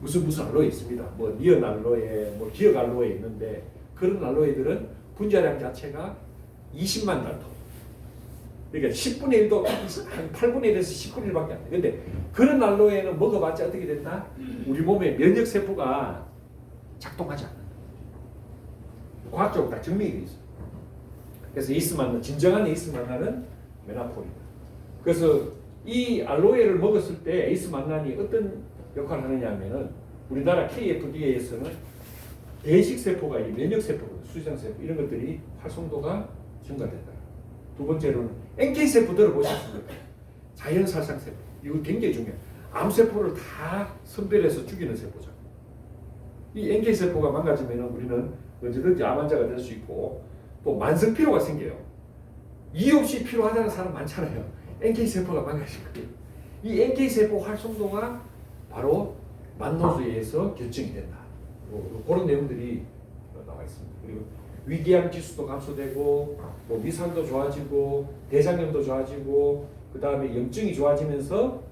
무슨 알로에 있습니다. 뭐 니언 알로에, 뭐 기억 알로에 있는데 그런 알로에들은 분자량 자체가 20만 달톤. 그러니까 10분의 1도 한 8분의 1에서 10분의 1밖에 안 돼. 근데 그런 알로에는 먹어봤자 어떻게 된다? 우리 몸의 면역 세포가 작동하지 않는다. 과학적으로 다 증명이 돼 있어요. 그래서 에이스 만난, 진정한 에이스 만난은 메나폴이다. 그래서 이 알로에를 먹었을 때 에이스 만난이 어떤 역할을 하느냐 하면은 우리나라 KFDA에서는 대식세포가 이 면역세포, 수지장세포 이런 것들이 활성도가 증가된다. 두 번째로는 NK세포 들어보셨습니까? 자연살상세포. 이거 굉장히 중요해요. 암세포를 다 선별해서 죽이는 세포죠. 이 NK세포가 망가지면 우리는 언제든지 암 환자가 될 수 있고 또 만성피로가 생겨요. 이유 없이 피로하다는 사람 많잖아요. NK세포가 망가지거든요. 이 NK세포 활성도가 바로 만노즈에 의해서 결정이 된다. 그런 내용들이 나와 있습니다. 그리고 위궤양 지수도 감소되고 뭐 위산도 좋아지고 대장염도 좋아지고 그 다음에 염증이 좋아지면서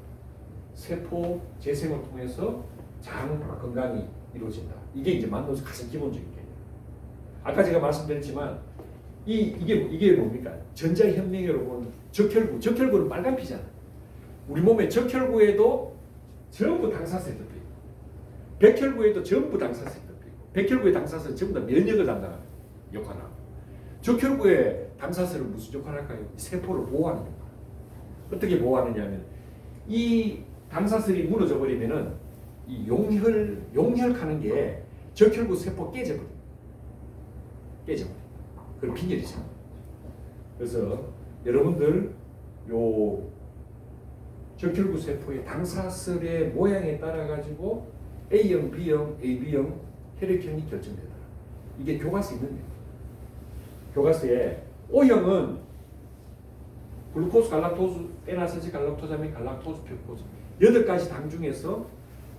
세포 재생을 통해서 장 건강이 이루어진다. 이게 이제 만노즈 가장 기본적인 개념. 아까 제가 말씀드렸지만 이게 뭡니까? 전자현미경으로 보는 적혈구. 적혈구는 빨간 피잖아. 우리 몸의 적혈구에도 전부 당사성이 덮여 있고 백혈구에도 전부 당사성이 덮여 있고 백혈구의 당사성은 전부 다 면역을 담당하는 역할을 하고 적혈구의 당사성은 무슨 역할을 할까요? 세포를 보호하는 역할. 어떻게 보호하느냐 하면 이 당사성이 무너져 버리면은 이 용혈하는 게 적혈구 세포 깨져버려. 그럼 빈혈이 생겨. 그래서 여러분들 요 적혈구 세포의 당사슬의 모양에 따라 가지고 A형, B형, AB형 혈액형이 결정되더라. 이게 교과서에 있는 거예요. 교과서에 O형은 글루코스, 갈락토스, 에나세치, 갈락토자민, 갈락토스, 퓨코스 8가지 당 중에서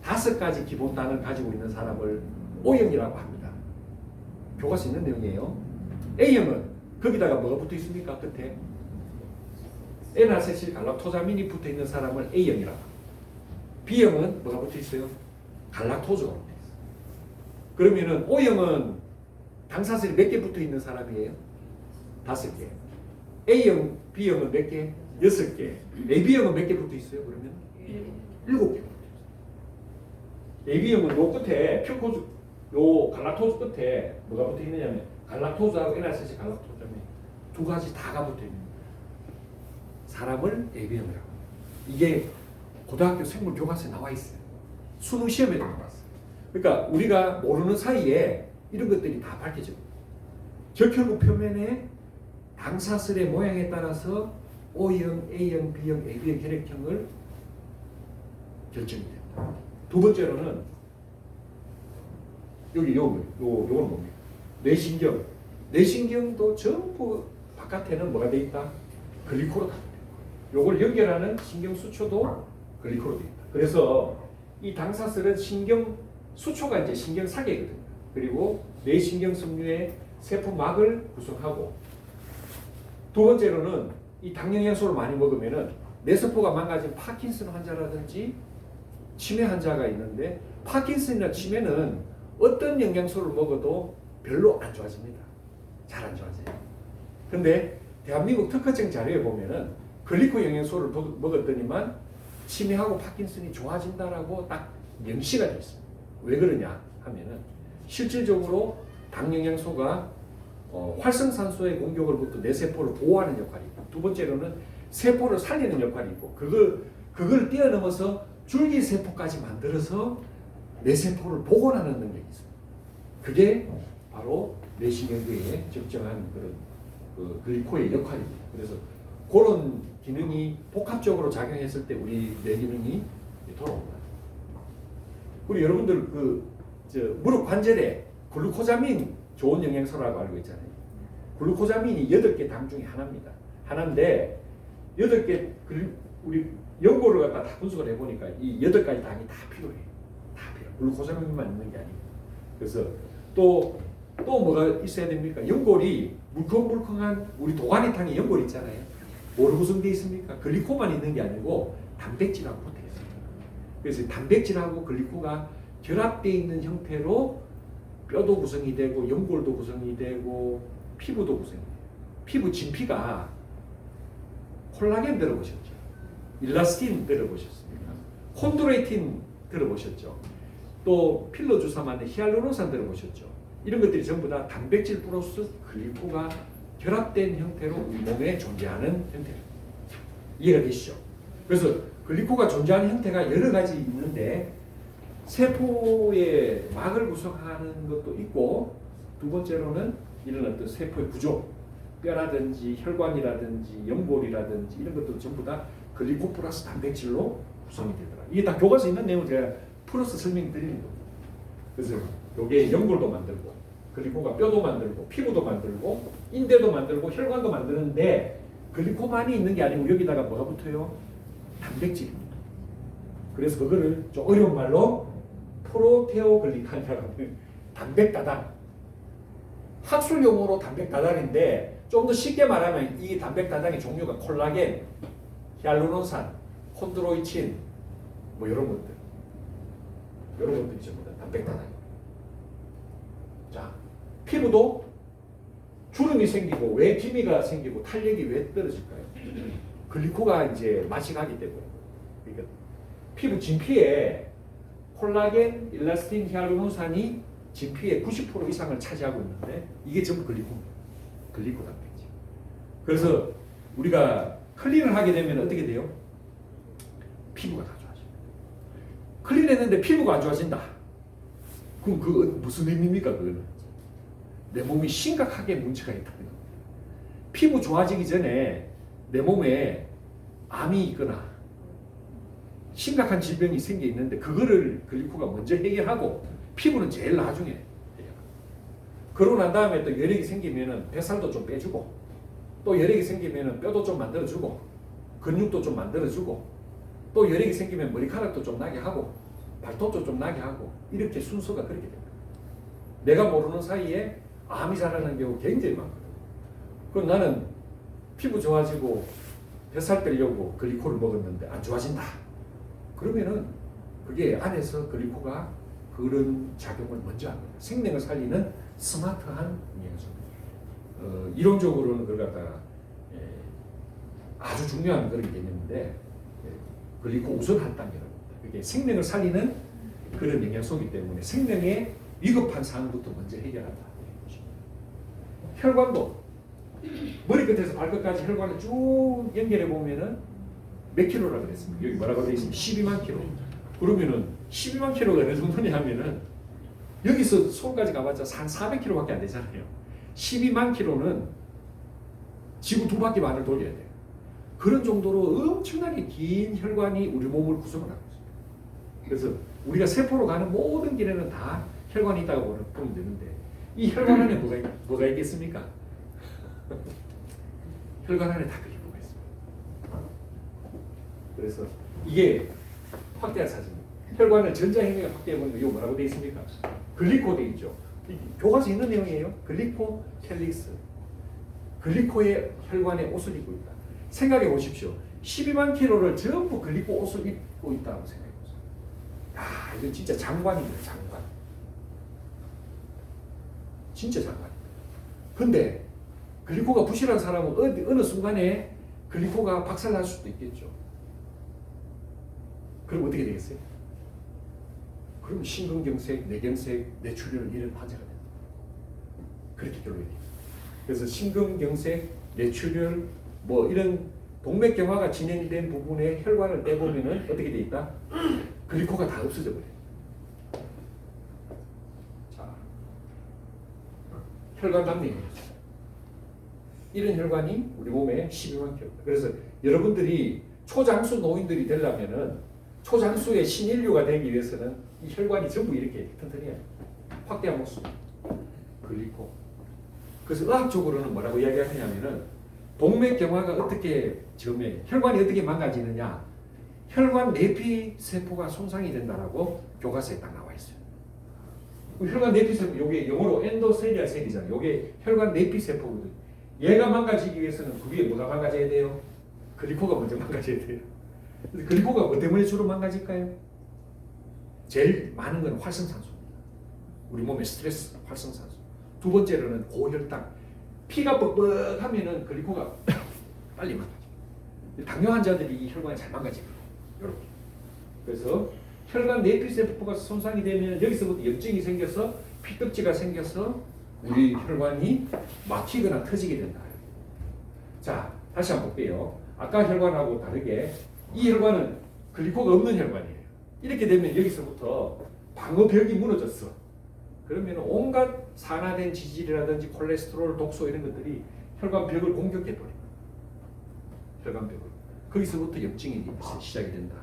5가지 기본 당을 가지고 있는 사람을 O형이라고 합니다. 교과서에 있는 내용이에요. A형은 거기다가 뭐가 붙어 있습니까? 끝에 에나세칠 갈락토자민이 붙어 있는 사람을 A형이라고 합니다. B형은 뭐가 붙어 있어요? 갈락토즈가 붙어 있어요. 그러면은 O형은 당사슬이 몇 개 붙어 있는 사람이에요? 5개. A형, B형은 몇 개? 6개. AB형은 몇 개 붙어 있어요? 그러면 7개 붙어 있어요. AB형은 요 끝에 퓨코즈 요 갈락토즈 끝에 뭐가 붙어 있느냐면 갈락토즈하고 NACC 갈락토즈에 두 가지 다가 붙어 있는 거예요. 사람을 ABM이라고. 이게 고등학교 생물 교과서에 나와 있어요. 수능 시험에도 나왔어요. 그러니까 우리가 모르는 사이에 이런 것들이 다 밝혀져. 적혈구 표면에 당사슬의 모양에 따라서 O형, A형, B형, AB형 혈액형을 결정이 됩니다. 두 번째로는 여기 요거는 뭡니까? 뇌신경. 뇌신경도 전부 바깥에는 뭐가 돼 있다? 글리코로 다 돼 있다. 요걸 연결하는 신경 수초도 글리코로 돼 있다. 그래서 이 당사슬은 신경 수초가 이제 신경 사계거든요. 그리고 뇌신경 섬유의 세포막을 구성하고, 두 번째로는 이 당 영양소를 많이 먹으면은 뇌세포가 망가진 파킨슨 환자라든지 치매 환자가 있는데, 파킨슨이나 치매는 어떤 영양소를 먹어도 별로 안 좋아집니다. 잘 안 좋아져요. 근데 대한민국 특허증 자료에 보면은 글리코 영양소를 먹었더니만 치매하고 파킨슨이 좋아진다라고 딱 명시가 되어 있습니다. 왜 그러냐 하면은 실질적으로 당 영양소가 활성산소의 공격으로부터 뇌세포를 보호하는 역할이 있고, 두 번째로는 세포를 살리는 역할이 있고, 그걸 뛰어넘어서 줄기세포까지 만들어서 뇌세포를 복원하는 능력이 있습니다. 그게 바로 뇌신경계의 적정한 그런 글리코의 역할입니다. 그래서 그런 기능이 복합적으로 작용했을 때 우리 뇌 기능이 돌아옵니다. 우리 여러분들 무릎 관절에 글루코자민 좋은 영양소라고 알고 있잖아요. 글루코자민이 8개 당 중에 하나입니다. 하나인데 8개 우리 연고를 갖다 다 분석을 해보니까 이 8가지 당이 다 필요해요. 다 필요. 글루코자민만 있는 게 아니고. 그래서 또 뭐가 있어야 됩니까? 연골이 물컹물컹한 우리 도가니탕에 연골 있잖아요. 뭐로 구성되어 있습니까? 글리코만 있는 게 아니고 단백질하고 붙어 있어요. 그래서 단백질하고 글리코가 결합되어 있는 형태로 뼈도 구성이 되고 연골도 구성이 되고 피부도 구성이 돼요. 피부 진피가 콜라겐 들어보셨죠? 일라스틴 들어보셨습니까? 콘드로이틴 들어보셨죠? 또 필러 주사 맞는 히알루론산 들어보셨죠? 이런 것들이 전부 다 단백질 플러스 글리코가 결합된 형태로 우리 몸에 존재하는 형태입니다. 이해가 되시죠? 그래서 글리코가 존재하는 형태가 여러 가지 있는데 세포의 막을 구성하는 것도 있고, 두 번째로는 이런 어떤 세포의 구조, 뼈라든지 혈관이라든지 연골이라든지 이런 것도 전부 다 글리코 플러스 단백질로 구성이 되더라. 이게 다 교과서에 있는 내용을 제가 풀어서 설명드리는 겁니다. 그래서 이게 연골도 만들고 글리코가 뼈도 만들고 피부도 만들고 인대도 만들고 혈관도 만드는데, 글리코만이 있는 게 아니고 여기다가 뭐가 붙어요? 단백질입니다. 그래서 그거를 좀 어려운 말로 프로테오글리칸이라고 하는 단백다당, 학술 용어로 단백다당인데 좀 더 쉽게 말하면 이 단백다당의 종류가 콜라겐, 히알루론산, 콘드로이친 뭐 이런 것들이 전부 다 단백다당. 자, 피부도 주름이 생기고 왜 기미가 생기고 탄력이 왜 떨어질까요? 글리코가 이제 맛이 가기 때문에. 그러니까 피부 진피에 콜라겐, 일라스틴, 히알루론산이 진피의 90% 이상을 차지하고 있는데 이게 전부 글리코입니다. 글리코 단백질. 그래서 우리가 클린을 하게 되면 어떻게 돼요? 피부가 다 좋아집니다. 클린했는데 피부가 안 좋아진다. 그럼 그거 무슨 의미입니까? 그거는 내 몸이 심각하게 문제가 있다는 겁니다. 피부 좋아지기 전에 내 몸에 암이 있거나 심각한 질병이 생겨 있는데 그거를 글리코가 먼저 해결하고 피부는 제일 나중에 해결합니다. 그러고 난 다음에 또 열액이 생기면은 뱃살도 좀 빼주고, 또 열액이 생기면은 뼈도 좀 만들어주고, 근육도 좀 만들어주고, 또 열액이 생기면 머리카락도 좀 나게 하고, 발톱도 좀 나게 하고, 이렇게 순서가 그렇게 됩니다. 내가 모르는 사이에 암이 자라는 경우 굉장히 많거든요. 그럼 나는 피부 좋아지고 뱃살 빼려고 글리코를 먹었는데 안 좋아진다. 그러면은 그게 안에서 글리코가 그런 작용을 먼저 합니다. 생명을 살리는 스마트한 영양소입니다. 이론적으로는 그걸 갖다가 아주 중요한 그런 개념인데 글리코 우선 한 단계라고 합니다. 그게 생명을 살리는 그런 영양소이기 때문에 생명의 위급한 사항부터 먼저 해결한다. 혈관도 머리끝에서 발끝까지 혈관을 쭉 연결해 보면은 몇 킬로라 그랬습니까? 여기 뭐라고 되어 있습니까? 12만 킬로. 그러면은 12만 킬로가 어느 정도냐 하면은 여기서 손까지 가봤자 한 400킬로밖에 안 되잖아요. 12만 킬로는 지구 2바퀴 반을 돌려야 돼요. 그런 정도로 엄청나게 긴 혈관이 우리 몸을 구성을 하고 있습니다. 그래서 우리가 세포로 가는 모든 길에는 다 혈관이 있다고 보면 되는데 이 혈관 안에 뭐가 있겠습니까? 혈관 안에 다 글리코가 있습니다. 그래서 이게 확대한 사진입니다. 혈관을 전자행위가 확대해보면 이거 뭐라고 되어 있습니까? 글리코 되어 있죠. 교과서에 있는 내용이에요. 글리코 캘릭스. 글리코의 혈관에 옷을 입고 있다. 생각해 보십시오. 12만 킬로를 전부 글리코 옷을 입고 있다고 생각해 보세요. 야, 이건 진짜 장관입니다. 장관. 진짜 장관. 근데 글리코가 부실한 사람은 어느 순간에 글리코가 박살날 수도 있겠죠. 그럼 어떻게 되겠어요? 그럼 심근경색, 뇌경색, 뇌출혈 이런 환자가 됩니다. 그렇게 결론이 돼요. 그래서 심근경색, 뇌출혈 뭐 이런 동맥경화가 진행이 된 부분에 혈관을 떼보면은 어떻게 돼 있다? 글리코가 다 없어져 버려요. 자, 혈관 담내입니다. 이런 혈관이 우리 몸에 12만 킬로. 그래서 여러분들이 초장수 노인들이 되려면은 초장수의 신인류가 되기 위해서는 이 혈관이 전부 이렇게 튼튼해야 돼요. 확대한 모습. 글리코. 그래서 의학적으로는 뭐라고 이야기하냐면은 동맥경화가 어떻게 혈관이 어떻게 망가지느냐? 혈관 내피 세포가 손상이 된다라고 교과서에 딱 나와 있어요. 혈관 내피 세포, 요게 영어로 엔도셀리아 셀이잖아요. 요게 혈관 내피 세포거든요. 얘가 망가지기 위해서는 그 위에 뭐가 망가져야 돼요? 글리코가 먼저 망가져야 돼요. 글리코가 뭐 때문에 주로 망가질까요? 제일 많은 건 활성산소입니다. 우리 몸의 스트레스, 활성산소. 두 번째로는 고혈당. 피가 뻑뻑하면은 글리코가 빨리 망가져요. 당뇨 환자들이 이 혈관이 잘 망가지거든요. 이렇게. 그래서 혈관 내피세포가 손상이 되면 여기서부터 염증이 생겨서 피떡지가 생겨서 우리 혈관이 막히거나 터지게 된다. 자, 다시 한번 볼게요. 아까 혈관하고 다르게 이 혈관은 글리코가 없는 혈관이에요. 이렇게 되면 여기서부터 방어벽이 무너졌어. 그러면 온갖 산화된 지질이라든지 콜레스테롤, 독소 이런 것들이 혈관벽을 공격해버립니다. 혈관벽을. 거기서부터 염증이 시작이 된다.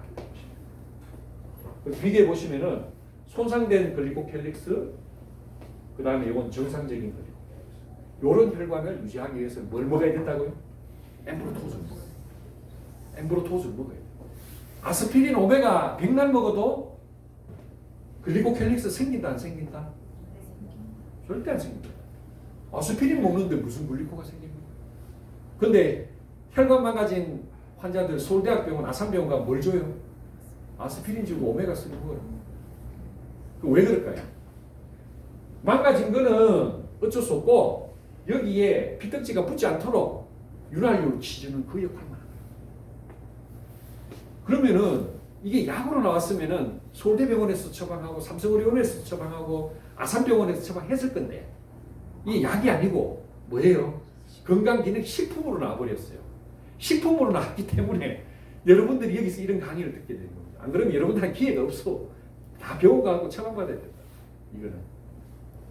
비교해 보시면은 손상된 글리코 캘릭스, 그 다음에 이건 정상적인 글리코 캘릭스. 이런 혈관을 유지하기 위해서 뭘 먹어야 된다고요? 엠브로토즈를 먹어야 돼요. 엠브로토즈를 먹어야 돼요. 아스피린 오메가 100날 먹어도 글리코 캘릭스 생긴다 안 생긴다? 절대 안 생깁니다. 아스피린 먹는데 무슨 글리코가 생깁니까? 근데 혈관 망가진 환자들 서울대학병원 아산병원가 뭘 줘요? 아스피린 주고 오메가3 먹어요. 왜 그럴까요? 망가진 거는 어쩔 수 없고 여기에 피떡지가 붙지 않도록 윤활유 치주는 그 역할만 합니다. 그러면은 이게 약으로 나왔으면은 서울대병원에서 처방하고 삼성의료원에서 처방하고 아산병원에서 처방했을 건데 이게 약이 아니고 뭐예요? 건강기능식품으로 나와버렸어요. 식품으로 나왔기 때문에 여러분들이 여기서 이런 강의를 듣게 되는 겁니다. 안 그러면 여러분들한테 기회가 없어. 다 배워 가고 처방받아야 된다. 이거는.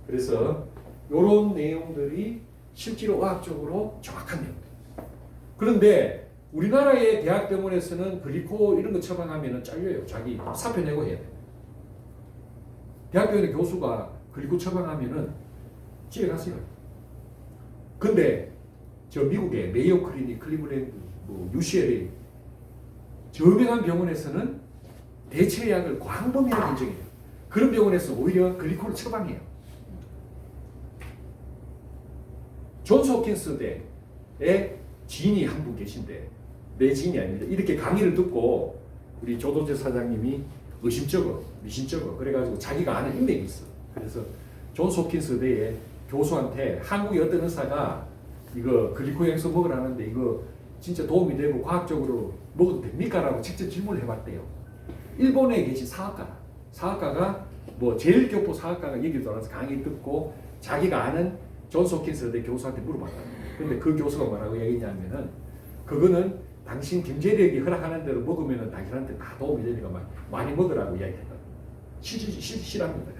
그래서 이런 내용들이 실제로 의학적으로 정확한 내용입니다. 그런데 우리나라의 대학병원에서는 글리코 이런 거 처방하면 잘려요. 자기 사표 내고 해야 돼요. 대학병원의 교수가 글리코 처방하면 집에 가세요. 근데 저 미국의 메이오 클리닉, 클리블랜드, 뭐 UCLA 저명한 병원에서는 대체약을 광범위하게 인정해요. 그런 병원에서 오히려 글리코를 처방해요. 존스 홉킨스 대에 지인이 한 분 계신데 내 지인이 아닙니다. 이렇게 강의를 듣고 우리 조도재 사장님이 의심쩍어, 미심쩍어 그래가지고 자기가 아는 인맥이 있어. 그래서 존스 홉킨스 대에 교수한테 한국의 어떤 의사가 이거 글리코 행소 먹으라는데 이거 진짜 도움이 되고 과학적으로 먹어도 됩니까? 라고 직접 질문을 해봤대요. 일본에 계신 사학가가 뭐 제일교포 사학과가 여기 돌아서 강의 듣고 자기가 아는 존스 홉킨스 의대 교수한테 물어봤다. 근데 그 교수가 뭐라고 얘기했냐면은 그거는 당신 경제력이 허락하는 대로 먹으면은 당신한테 다 도움이 되니까 많이 먹으라고 이야기했다. 실합니다.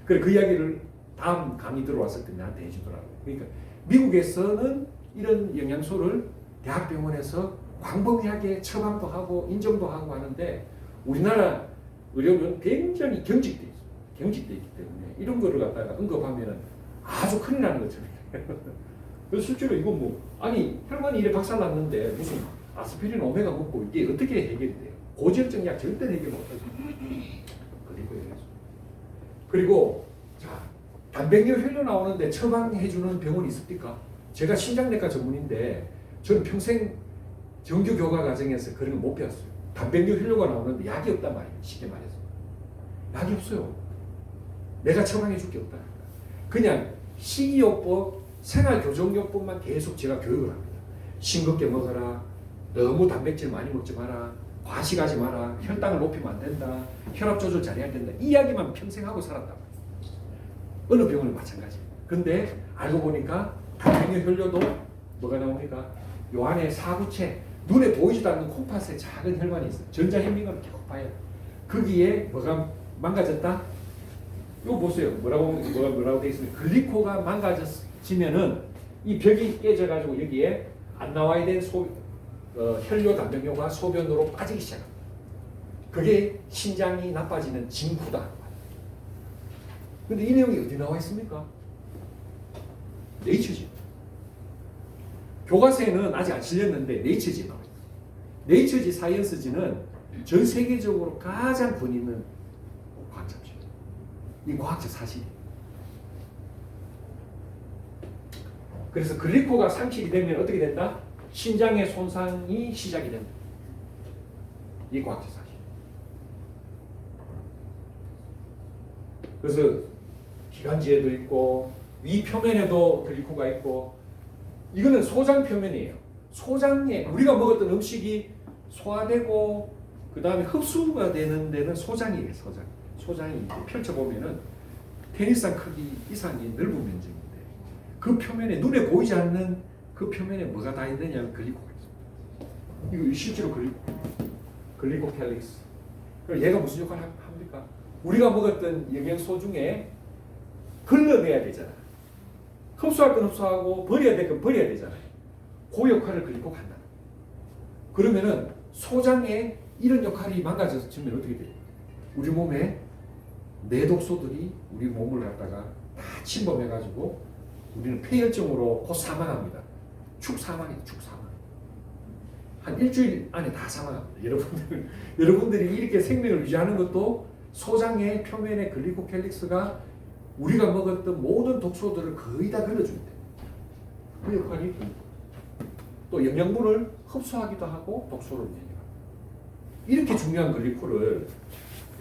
그래 그 이야기를 다음 강의 들어왔을 때 나한테 해주더라고요. 그러니까 미국에서는 이런 영양소를 대학병원에서 광범위하게 처방도 하고 인정도 하고 하는데 우리나라 의료는 굉장히 경직돼 있어요. 경직돼 있기 때문에 이런 거를 갖다가 언급하면은 아주 큰일 나는 것처럼. 그래서 실제로 이건 뭐 아니 혈관이 이래 박살났는데 무슨 아스피린 오메가 먹고 이게 어떻게 해결이 돼요? 고지혈증 약 절대 해결 못하죠. 그리고 자 단백질 흘러 나오는데 처방해주는 병원이 있습니까? 제가 신장내과 전문인데 저는 평생 정규 교과 과정에서 그런 걸 못 배웠어요. 단백질 흘러가 나오는데 약이 없단 말이에요. 쉽게 말해서 약이 없어요. 내가 처방해 줄 게 없다. 그냥 식이요법, 생활교정요법만 계속 제가 교육을 합니다. 싱겁게 먹어라. 너무 단백질 많이 먹지 마라. 과식하지 마라. 혈당을 높이면 안 된다. 혈압 조절 잘해야 된다. 이 이야기만 평생 하고 살았단 말이에요. 어느 병원은 마찬가지. 근데 알고 보니까 단백질 혈뇨도 뭐가 나옵니까? 요 안에 사구체, 눈에 보이지도 않는 콩팥에 작은 혈관이 있어요. 전자현미경을 계속 봐요. 거기에 뭐가 망가졌다? 이거 보세요. 뭐라고 되어 있습니까? 글리코가 망가지면은 이 벽이 깨져가지고 여기에 안 나와야 될 혈뇨 단백뇨가 소변으로 빠지기 시작합니다. 그게 신장이 나빠지는 징후다. 근데 이 내용이 어디 나와 있습니까? 네이처지. 교과서에는 아직 안 실렸는데 네이처지 나와 있어요. 네이처지 사이언스지는 전 세계적으로 가장 권위 있는 과학 잡지입니다. 이 과학적 사실이에요. 그래서 글리코가 상실이 되면 어떻게 된다? 신장의 손상이 시작이 된다. 이 과학적 사실. 그래서 기관지에도 있고 위 표면에도 글리코가 있고 이거는 소장 표면이에요. 소장에 우리가 먹었던 음식이 소화되고 그 다음에 흡수가 되는 데는 소장이에요. 소장이 펼쳐보면은 테니스장 크기 이상의 넓은 면적인데 그 표면에 눈에 보이지 않는 그 표면에 뭐가 다 있느냐면 글리코가 있습니다. 이거 실제로 글리코캘릭스. 그럼 얘가 무슨 역할을 합니까? 우리가 먹었던 영양소 중에 걸러내야 되잖아. 흡수할 건 흡수하고 버려야 될 건 버려야 되잖아요. 그 역할을 글리코가 한다. 그러면은 소장에 이런 역할이 망가져지면 어떻게 돼요? 우리 몸에 내독소들이 우리 몸을 갖다가 다 침범해가지고 우리는 폐혈증으로 곧 사망합니다. 축사망이에요. 축사망. 한 일주일 안에 다 사망합니다. 여러분들이 이렇게 생명을 유지하는 것도 소장의 표면의 글리코캘릭스가 우리가 먹었던 모든 독소들을 거의 다 걸러줍니다. 그 역할이 또 영양분을 흡수하기도 하고 독소를 내려요. 이렇게 중요한 글리코를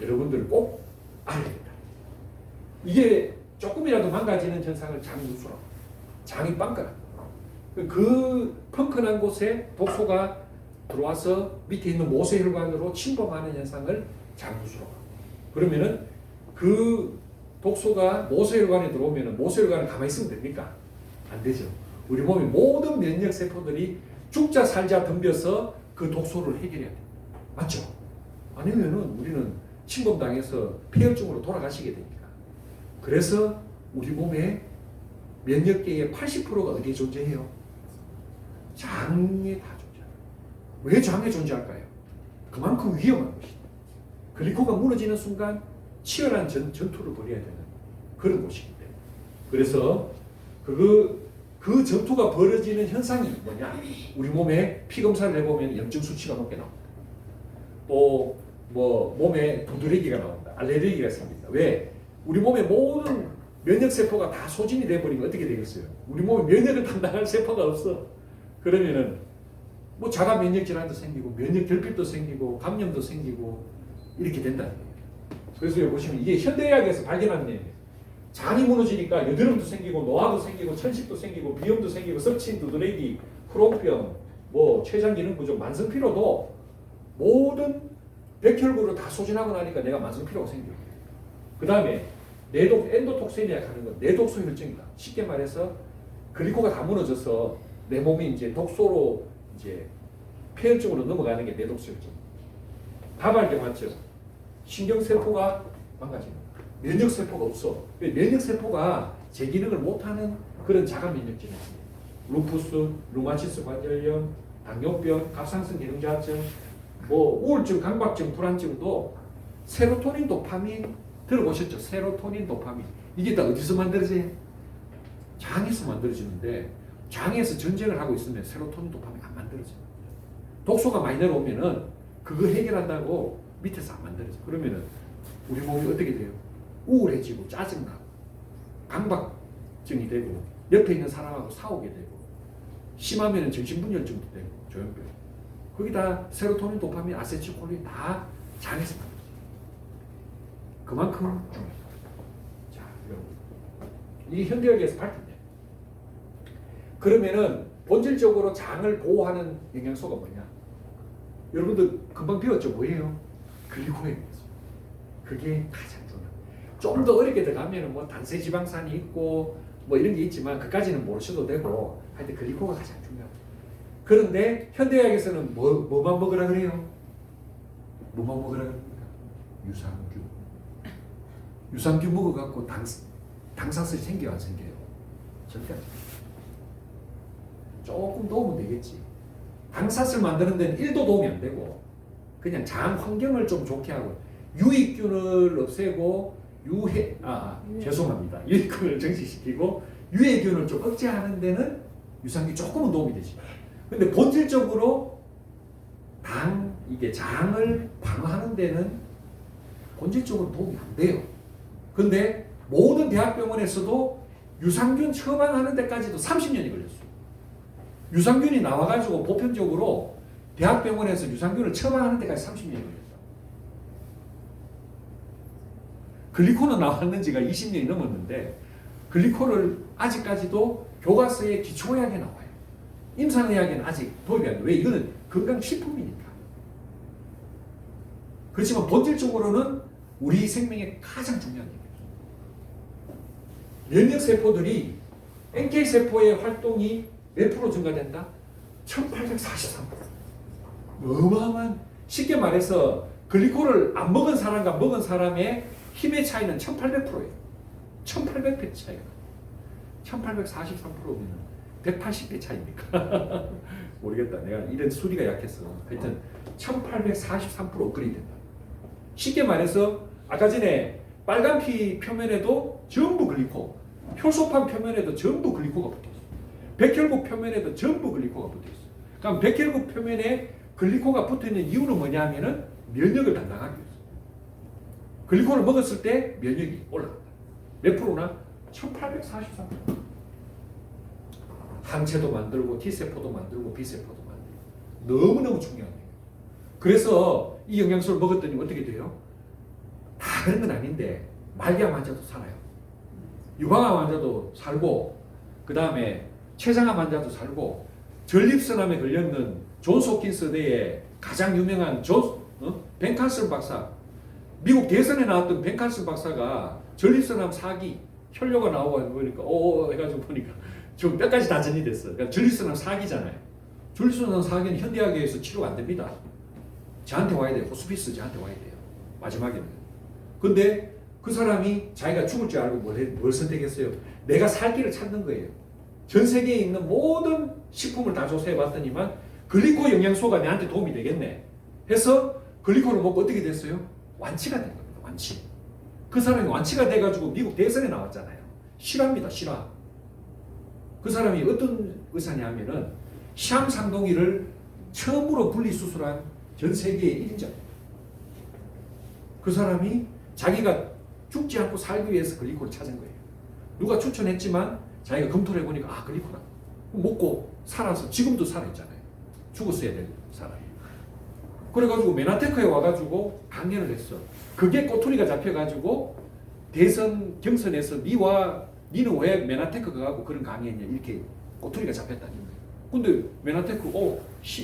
여러분들 꼭 알아야 된다. 이게 조금이라도 망가지는 현상을 장누수라고. 장이 빵가라. 그 펑크난 곳에 독소가 들어와서 밑에 있는 모세혈관으로 침범하는 현상을 장누수라고. 그러면은 그 독소가 모세혈관에 들어오면은 모세혈관을 가만히 있으면 됩니까? 안 되죠. 우리 몸의 모든 면역 세포들이 죽자 살자 덤벼서 그 독소를 해결해야 돼요. 맞죠? 아니면은 우리는 침범당해서 폐혈증으로 돌아가시게 됩니다. 그래서 우리 몸에 면역계의 80%가 어디에 존재해요? 장에 다 존재해요. 왜 장에 존재할까요? 그만큼 위험한 것이다. 글리코가 무너지는 순간 치열한 전투를 벌여야 되는 그런 곳이기 때문에. 그래서 그 전투가 벌어지는 현상이 뭐냐? 우리 몸에 피 검사를 해보면 염증 수치가 높게 나옵니다. 또 뭐 몸에 두드러기가 나온다. 알레르기가 생긴다. 왜? 우리 몸의 모든 면역 세포가 다 소진이 돼버리면 어떻게 되겠어요? 우리 몸에 면역을 담당할 세포가 없어. 그러면은 뭐 자가 면역 질환도 생기고 면역 결핍도 생기고 감염도 생기고 이렇게 된다는 거예요. 그래서 여기 보시면 이게 현대의학에서 발견한 내용이에요. 장이 무너지니까 여드름도 생기고 노화도 생기고 천식도 생기고 비염도 생기고 섭친, 두드러기, 크론병, 뭐 췌장기능 부족, 만성피로도 모든 백혈구를 다 소진하고 나니까 내가 만성피로가 생겨요. 그 다음에 엔도톡시니아 하는 건 내독소 혈증이다. 쉽게 말해서 글리코가 다 무너져서 내 몸이 이제 독소로 이제 폐혈증으로 넘어가는 게 내독소 혈증. 다발견 맞죠? 신경세포가 망가지는 거야. 면역세포가 없어. 면역세포가 제 기능을 못하는 그런 자가면역질환. 루푸스, 루마티스 관절염, 당뇨병, 갑상선 기능저하증, 뭐 우울증, 강박증, 불안증도 세로토닌, 도파민 들어보셨죠? 세로토닌, 도파민. 이게 다 어디서 만들어져요? 장에서 만들어지는데 장에서 전쟁을 하고 있으면 세로토닌, 도파민 안 만들어져요. 독소가 많이 내려오면은 그거 해결한다고 밑에서 안 만들어져요. 그러면은 우리 몸이 어떻게 돼요? 우울해지고 짜증나고 강박증이 되고 옆에 있는 사람하고 싸우게 되고 심하면 정신분열증도 되고 조현병. 거기다 세로토닌, 도파민, 아세틸콜린 다 장에서 만들어져요. 그만큼 중요합니다. 자, 여러분. 이게 현대의학에서 밝힌대. 그러면은 본질적으로 장을 보호하는 영양소가 뭐냐? 여러분들 금방 배웠죠? 뭐예요? 글리코겐. 그게 가장 중요해요. 좀 더 어렵게 들어가면은 뭐 단세지방산이 있고 뭐 이런 게 있지만 그까지는 모르셔도 되고 하여튼 글리코가 가장 중요합니다. 그런데 현대의학에서는 뭐만 먹으라 그래요? 뭐만 먹으라 그럽니까? 유산균. 유산균 먹어갖고 당사슬이 생겨 안 생겨요? 절대 안 생겨요. 조금 도움은 되겠지. 당사슬 만드는 데는 1도 도움이 안 되고 그냥 장 환경을 좀 좋게 하고 유익균을 없애고 죄송합니다. 유익균을 정지시키고 유해균을 좀 억제하는 데는 유산균이 조금은 도움이 되지. 근데 본질적으로 이게 장을 방어하는 데는 본질적으로 도움이 안 돼요. 근데 모든 대학병원에서도 유산균 처방하는 데까지도 30년이 걸렸어요. 유산균이 나와가지고 보편적으로 대학병원에서 유산균을 처방하는 데까지 30년이 걸렸어요. 글리코는 나왔는 지가 20년이 넘었는데 글리코를 아직까지도 교과서에 기초의학에 나와요. 임상의학에는 아직 도입이 안 돼요. 왜? 이거는 건강식품이니까. 그렇지만 본질적으로는 우리 생명에 가장 중요한 얘기예요. 면역세포들이 NK세포의 활동이 몇 프로 증가된다? 1843%. 어마어마한, 쉽게 말해서 글리코를 안 먹은 사람과 먹은 사람의 힘의 차이는 1800%예요. 1800배 차이가. 1843%면 180배 차이입니까? 모르겠다. 내가 이런 수리가 약해서. 하여튼 1843% 업그레이드 된다. 쉽게 말해서 아까 전에 빨간 피 표면에도 전부 글리코, 효소판 표면에도 전부 글리코가 붙어있어요. 백혈구 표면에도 전부 글리코가 붙어있어요. 그럼 백혈구 표면에 글리코가 붙어있는 이유는 뭐냐면은 면역을 담당하기 위해서. 글리코를 먹었을 때 면역이 올라간다. 몇 프로나? 1843%. 항체도 만들고 T세포도 만들고 B세포도 만들고 너무너무 중요한 거예요. 그래서 이 영양소를 먹었더니 어떻게 돼요? 다 그런 건 아닌데 말기암 환자도 살아요. 유방암 환자도 살고 그 다음에 췌장암 환자도 살고 전립선암에 걸렸는 존스 홉킨스 대의 가장 유명한 벤칸슨 박사, 미국 대선에 나왔던 벤칸슨 박사가 전립선암 4기 혈뇨가 나오고 보니까 해가지고 보니까 지금 뼈까지 다 전이됐어. 그러니까 전립선암 4기잖아요. 전립선암 4기는 현대의학에서 치료가 안 됩니다. 저한테 와야 돼요. 호스피스 저한테 와야 돼요. 마지막에는. 근데 그 사람이 자기가 죽을 줄 알고 뭘 선택했어요? 내가 살 길을 찾는 거예요. 전 세계에 있는 모든 식품을 다 조사해 봤더니만 글리코 영양소가 내한테 도움이 되겠네 해서 글리코를 먹고 어떻게 됐어요? 완치가 된 겁니다. 완치. 그 사람이 완치가 돼가지고 미국 대선에 나왔잖아요. 실화입니다. 실화. 그 사람이 어떤 의사냐면은 샴상동이를 처음으로 분리수술한 전 세계의 1인자. 그 사람이 자기가 죽지 않고 살기 위해서 글리코를 찾은 거예요. 누가 추천했지만 자기가 검토를 해보니까 글리코다. 먹고 살아서 지금도 살아있잖아요. 죽었어야 될 사람이. 그래가지고 메나테크에 와가지고 강연을 했어. 그게 꼬투리가 잡혀가지고 대선 경선에서 니는 왜 메나테크 가고 그런 강의했냐 이렇게 꼬투리가 잡혔다는 거예요. 근데 메나테크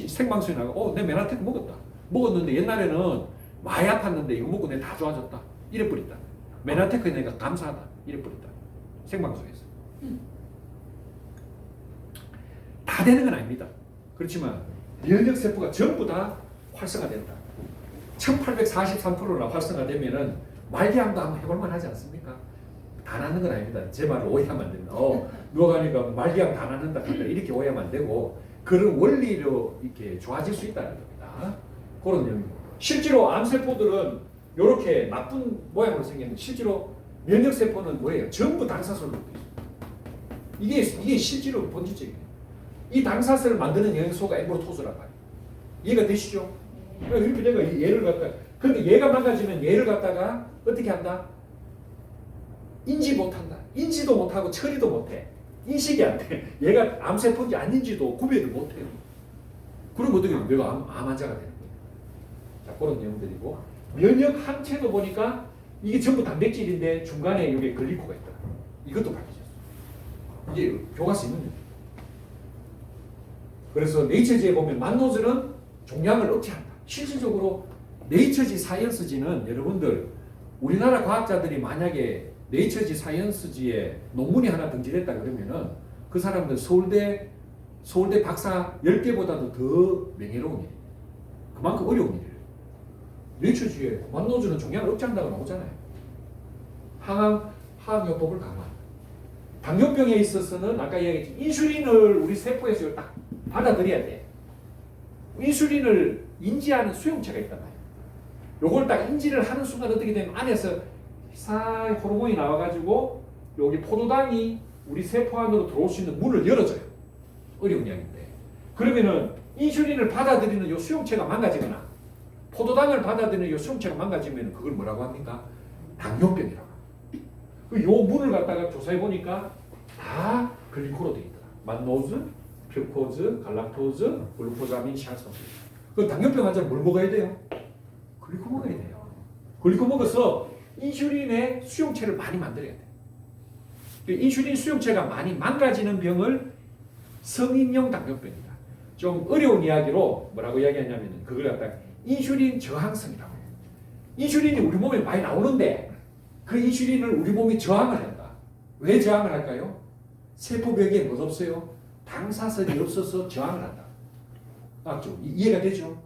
생방송에 나가 내 메나테크 먹었다. 먹었는데 옛날에는 많이 아팠는데 이거 먹고 내가 다 좋아졌다. 이래버렸다. 메나테크에 내가 감사하다 이래버렸다. 생방송에서. 다 되는 건 아닙니다. 그렇지만 면역세포가 전부 다 활성화된다. 1843%나 활성화되면은 말기암도 한번 해볼만 하지 않습니까? 다 낫는 건 아닙니다. 제 말을 오해하면 안 됩니다. 누가 가니까 말기암 다 낫는다 이렇게 오해하면 안 되고 그런 원리로 이렇게 좋아질 수 있다는 겁니다. 그런 내용입니다. 실제로 암세포들은 이렇게 나쁜 모양으로 생겼는데 실제로 면역세포는 뭐예요? 전부 당사솔로 있어요. 이게 실제로 본질적이에요. 이 당사슬을 만드는 영양소가 엠브로토스라고 해요. 이해가 되시죠? 이렇게 내가 얘를 갖다가 근데 얘가 망가지면 얘를 갖다가 어떻게 한다? 인지 못한다. 인지도 못하고 처리도 못해. 인식이 안 돼. 얘가 암세포인지 아닌지도 구별을 못해요. 그럼 어떻게 돼요? 내가 암 환자가 되는 거예요. 자, 그런 내용들이고 면역 항체도 보니까 이게 전부 단백질인데 중간에 여기 글리코가 있다. 이것도 밝혀졌어. 이게 교과서 있는 거예요. 그래서 네이처지에 보면 만노즐은 종양을 억제한다. 실질적으로 네이처지 사이언스지는 여러분들 우리나라 과학자들이 만약에 네이처지 사이언스지에 논문이 하나 등재됐다 그러면은 그 사람들 서울대 박사 10개보다도 더 명예로운 일이에요. 그만큼 어려운 일이에요. 네이처지에 만노즐은 종양을 억제한다고 나오잖아요. 항암요법을 강화한다. 당뇨병에 있어서는 아까 이야기했지 인슐린을 우리 세포에서 딱 받아들여야 돼. 인슐린을 인지하는 수용체가 있단 말이야. 요걸 딱 인지를 하는 순간 어떻게 되면 안에서 싹 호르몬이 나와가지고 여기 포도당이 우리 세포 안으로 들어올 수 있는 문을 열어줘요. 어려운 이야기인데. 그러면은 인슐린을 받아들이는 요 수용체가 망가지거나 포도당을 받아들이는 요 수용체가 망가지면 그걸 뭐라고 합니까? 당뇨병이라고. 요 문을 갖다가 조사해 보니까 다 글리코로 되어 있더라. 만노즈, 퓨코즈, 갈락토즈, 글루코자민, 샬섬. 그 당뇨병 환자는 뭘 먹어야 돼요? 글리코 먹어야 돼요. 글리코 먹어서 인슐린의 수용체를 많이 만들어야 돼요. 인슐린 수용체가 많이 망가지는 병을 성인용 당뇨병이다. 좀 어려운 이야기로 뭐라고 이야기하냐면 그걸 갖다가 인슐린 저항성이라고 해요. 인슐린이 우리 몸에 많이 나오는데 그 인슐린을 우리 몸이 저항을 한다. 왜 저항을 할까요? 세포벽에 뭐 없어요? 당사슬이 없어서 저항을 한다. 맞죠? 이해가 되죠?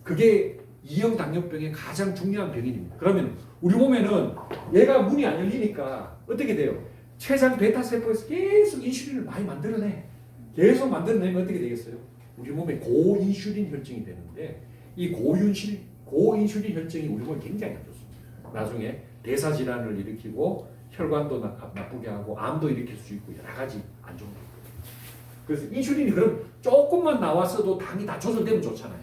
그게 2형 당뇨병의 가장 중요한 병인입니다. 그러면 우리 몸에는 얘가 문이 안 열리니까 어떻게 돼요? 췌장 베타세포에서 계속 인슐린을 많이 만들어내. 계속 만들어내면 어떻게 되겠어요? 우리 몸에 고인슐린 혈증이 되는데 이 고인슐린 혈증이 우리 몸에 굉장히 안 좋습니다. 나중에 대사질환을 일으키고 혈관도 나쁘게 하고 암도 일으킬 수 있고 여러 가지 안 좋은 게 있거든요. 그래서 인슐린이 그럼 조금만 나왔어도 당이 다 조절되면 좋잖아요.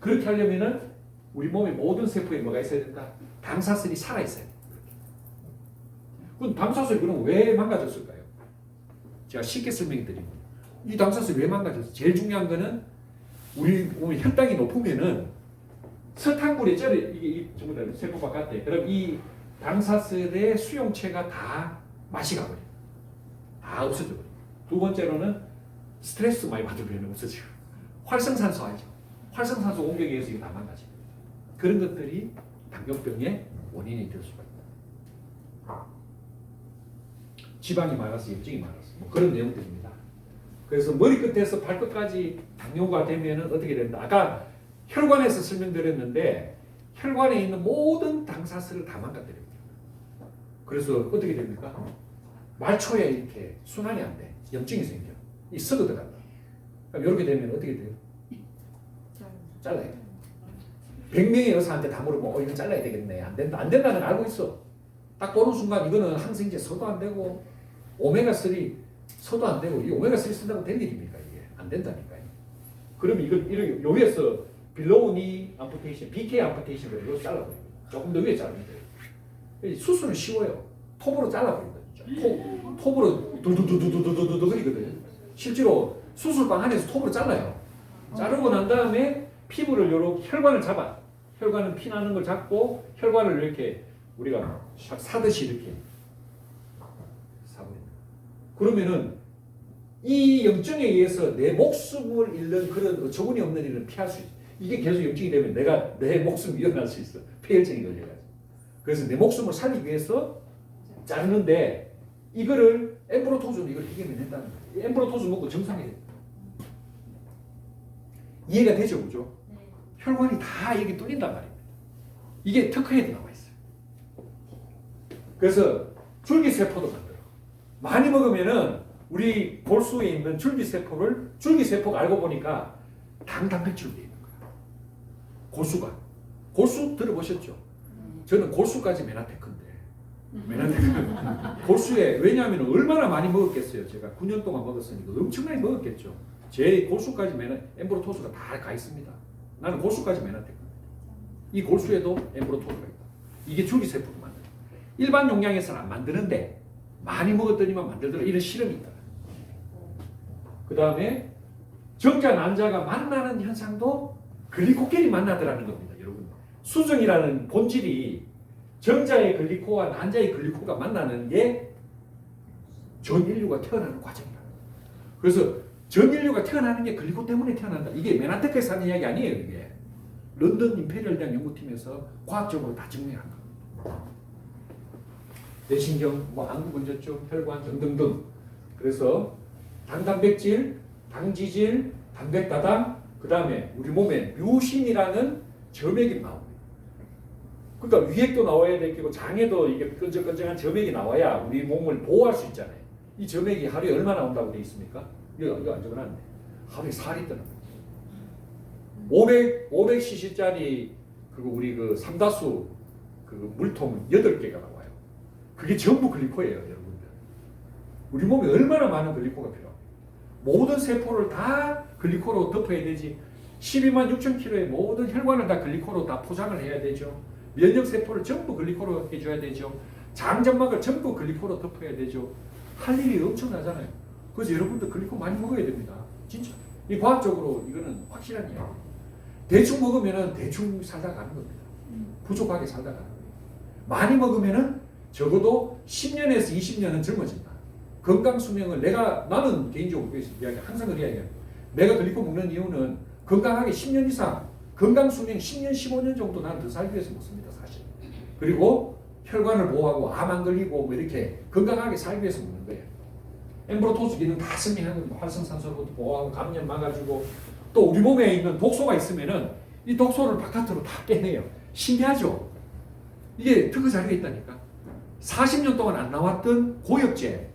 그렇게 하려면은 우리 몸의 모든 세포에 뭐가 있어야 된다? 당사슬이 살아있어야 돼요. 그럼 당사슬이 그럼 왜 망가졌을까요? 제가 쉽게 설명해 드립니다. 이 당사슬이 왜 망가졌어요? 제일 중요한 거는 우리 몸의 혈당이 높으면은 설탕물에 쩔어 이게 전부 다 세포 바깥에 그럼 이 당사슬의 수용체가 다 맛이 가버려요. 다 없어져 버려요. 두 번째로는 스트레스 많이 받으면 없어져요. 활성산소 알죠? 활성산소 공격에 의해서 이게 다 망가져요. 그런 것들이 당뇨병의 원인이 될 수가 있다. 지방이 많아서 염증이 많아서 뭐 그런 내용들입니다. 그래서 머리끝에서 발끝까지 당뇨가 되면 어떻게 된다? 아까 혈관에서 설명드렸는데 혈관에 있는 모든 당사슬을 다 망가뜨립니다. 그래서 어떻게 됩니까? 말초에 이렇게 순환이 안 돼. 염증이 생겨. 이 썩어 들어간다. 그럼 이렇게 되면 어떻게 돼요? 잘라야 돼. 100명의 의사한테 다 물어보고 이건 잘라야 되겠네. 안 된다. 안 된다는 걸 알고 있어. 딱 보는 순간 이거는 항생제 써도 안 되고 오메가3 써도 안 되고 이 오메가3 쓴다고 될 일입니까? 이게 안 된다니까요. 그럼 이걸 여기에서 빌로우니 암푸테이션, BK 암푸테이션으로 이걸 잘라버립니다. 조금 더 위에 자르면 돼요. 수술은 쉬워요. 톱으로 잘라버립니다. 톱으로 두두두두두두두두 그리거든요. 실제로 수술방 안에서 톱으로 잘라요. 자르고 난 다음에 피부를 요렇게 혈관을 잡아. 혈관은 피 나는 걸 잡고 혈관을 이렇게 우리가 사듯이 이렇게 사버립니다. 그러면은 이 염증에 의해서 내 목숨을 잃는 그런 어처구니 없는 일을 피할 수 있어. 이게 계속 염증이 되면 내 목숨이 일어날 수 있어. 폐혈증이 걸려가지고. 그래서 내 목숨을 살리기 위해서 자르는데 이거를 엠브로토즈는 이걸 이겨낸다는 거예요. 엠브로토즈 먹고 정상이 이해가 되죠, 그죠? 혈관이 다 여기 뚫린단 말입니다. 이게 특허에도 나와 있어요. 그래서 줄기세포도 만들어. 많이 먹으면은 우리 골수에 있는 줄기세포를 줄기세포가 알고 보니까 당단백질로 되어 있는 거야. 골수가. 골수 들어보셨죠? 저는 골수까지 메나테크인데. 메나테크. 골수에 왜냐하면 얼마나 많이 먹었겠어요. 제가 9년 동안 먹었으니까 엄청나게 먹었겠죠. 제 골수까지 엠브로토스가 다 가 있습니다. 나는 골수까지 메나테크. 이 골수에도 엠브로토스가 있다. 이게 줄기세포로 만들어. 일반 용량에서는 안 만드는데 많이 먹었더니만 만들더라. 이런 실험이 있다. 그 다음에 정자, 난자가 만나는 현상도 글리코겔이 만나더라는 겁니다. 여러분. 수정이라는 본질이 정자의 글리코와 난자의 글리코가 만나는 게 전 인류가 태어나는 과정이다. 그래서 전 인류가 태어나는 게 글리코 때문에 태어난다. 이게 메나테크에서 하는 이야기 아니에요. 이게 런던 임페리얼 대학 연구팀에서 과학적으로 다 증명한 겁니다. 뇌신경, 안구건조증, 혈관 등등등. 그래서 당단백질, 당지질, 단백다당, 그 다음에 우리 몸에 뮤신이라는 점액이 나옵니다. 그러니까 위액도 나와야 되고 장에도 이게 끈적끈적한 점액이 나와야 우리 몸을 보호할 수 있잖아요. 이 점액이 하루에 얼마 나온다고 되어 있습니까? 이거 안 적어놨네. 하루에 4리터. 500cc짜리 우리 그 삼다수 그 물통 8개가 나와요. 그게 전부 글리코예요, 여러분들. 우리 몸에 얼마나 많은 글리코가 필요합니까? 모든 세포를 다 글리코로 덮어야 되지. 12만 6천 킬로의 모든 혈관을 다 글리코로 다 포장을 해야 되죠. 면역 세포를 전부 글리코로 해줘야 되죠. 장점막을 전부 글리코로 덮어야 되죠. 할 일이 엄청나잖아요. 그래서 여러분들 글리코 많이 먹어야 됩니다. 진짜. 이 과학적으로 이거는 확실한 이야기예요. 대충 먹으면은 대충 살다 가는 겁니다. 부족하게 살다 가는 겁니다. 많이 먹으면은 적어도 10년에서 20년은 젊어진다. 건강 수명을 나는 개인적으로 항상 그런 이야기해요. 내가 글리코 먹는 이유는 건강하게 10년 이상, 건강 수명 10년, 15년 정도 나는 더 살기 위해서 먹습니다, 사실. 그리고 혈관을 보호하고 암 안 걸리고 뭐 이렇게 건강하게 살기 위해서 먹는 거예요. 엠브로토스 기능 다 설명하는 겁니다. 활성산소로부터 보호하고 감염 막아주고 또 우리 몸에 있는 독소가 있으면은 이 독소를 바깥으로 다 빼내요. 신기하죠? 이게 특허 자료가 있다니까. 40년 동안 안 나왔던 고역제,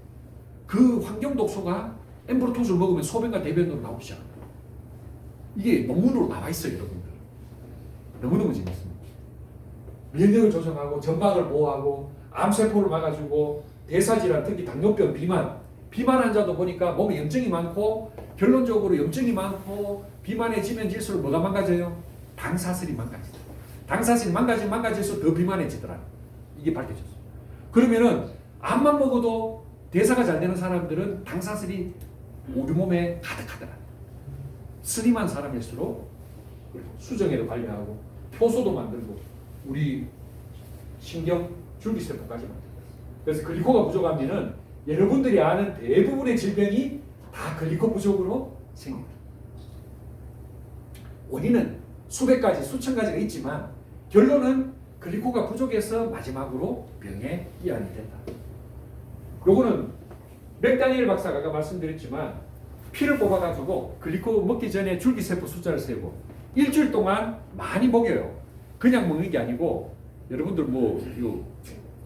그 환경 독소가 엠브로토스를 먹으면 소변과 대변으로 나오기 시작합니다. 이게 논문으로 나와 있어요, 여러분들. 너무너무 재밌습니다. 면역을 조정하고 점막을 보호하고 암세포를 막아주고 대사질환, 특히 당뇨병, 비만 환자도 보니까 몸에 염증이 많고 결론적으로 염증이 많고 비만해지면 질수록 뭐가 망가져요? 당사슬이 망가지죠. 당사슬이 망가질수록 더 비만해지더라. 이게 밝혀졌어요. 그러면은 암만 먹어도 대사가 잘 되는 사람들은 당사슬이 우리 몸에 가득하더라. 스림한 사람일수록 수정에도 관리하고 효소도 만들고 우리 신경 줄기세포까지 만들고. 그래서 글리코가 부족하면은 여러분들이 아는 대부분의 질병이 다 글리코 부족으로 생깁니다. 원인은 수백 가지, 수천 가지가 있지만 결론은 글리코가 부족해서 마지막으로 병에 이완이 된다. 요거는 맥다니엘 박사가 아까 말씀드렸지만 피를 뽑아가지고 글리코 먹기 전에 줄기세포 숫자를 세고 일주일 동안 많이 먹여요. 그냥 먹는 게 아니고 여러분들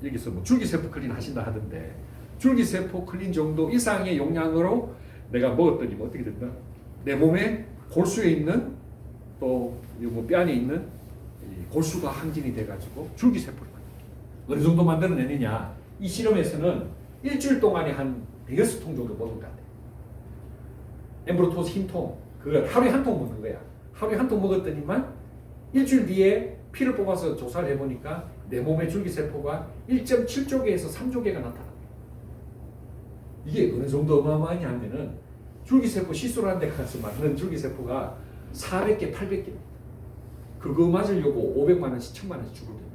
여기서 줄기세포 클린 하신다 하던데 줄기세포 클린 정도 이상의 용량으로 내가 먹었더니 어떻게 된다? 내 몸에 골수에 있는 또 뼈 안에 있는 골수가 항진이 돼가지고 줄기세포를 만든다. 어느 정도 만들어내느냐? 이 실험에서는 일주일 동안에 한 100여 통 정도 먹은 것 같아요. 엠브로토스 흰통, 그걸 하루에 한 통 먹는 거야. 하루에 한 통 먹었더니만 일주일 뒤에 피를 뽑아서 조사를 해보니까 내 몸의 줄기세포가 1.7조개에서 3조개가 나타납니다. 이게 어느 정도 어마어마하냐 하면은 줄기세포 시술하는 데 가서 맞는 줄기세포가 400개, 800개입니다. 그거 맞으려고 500만 원씩, 1000만 원씩 주거든요.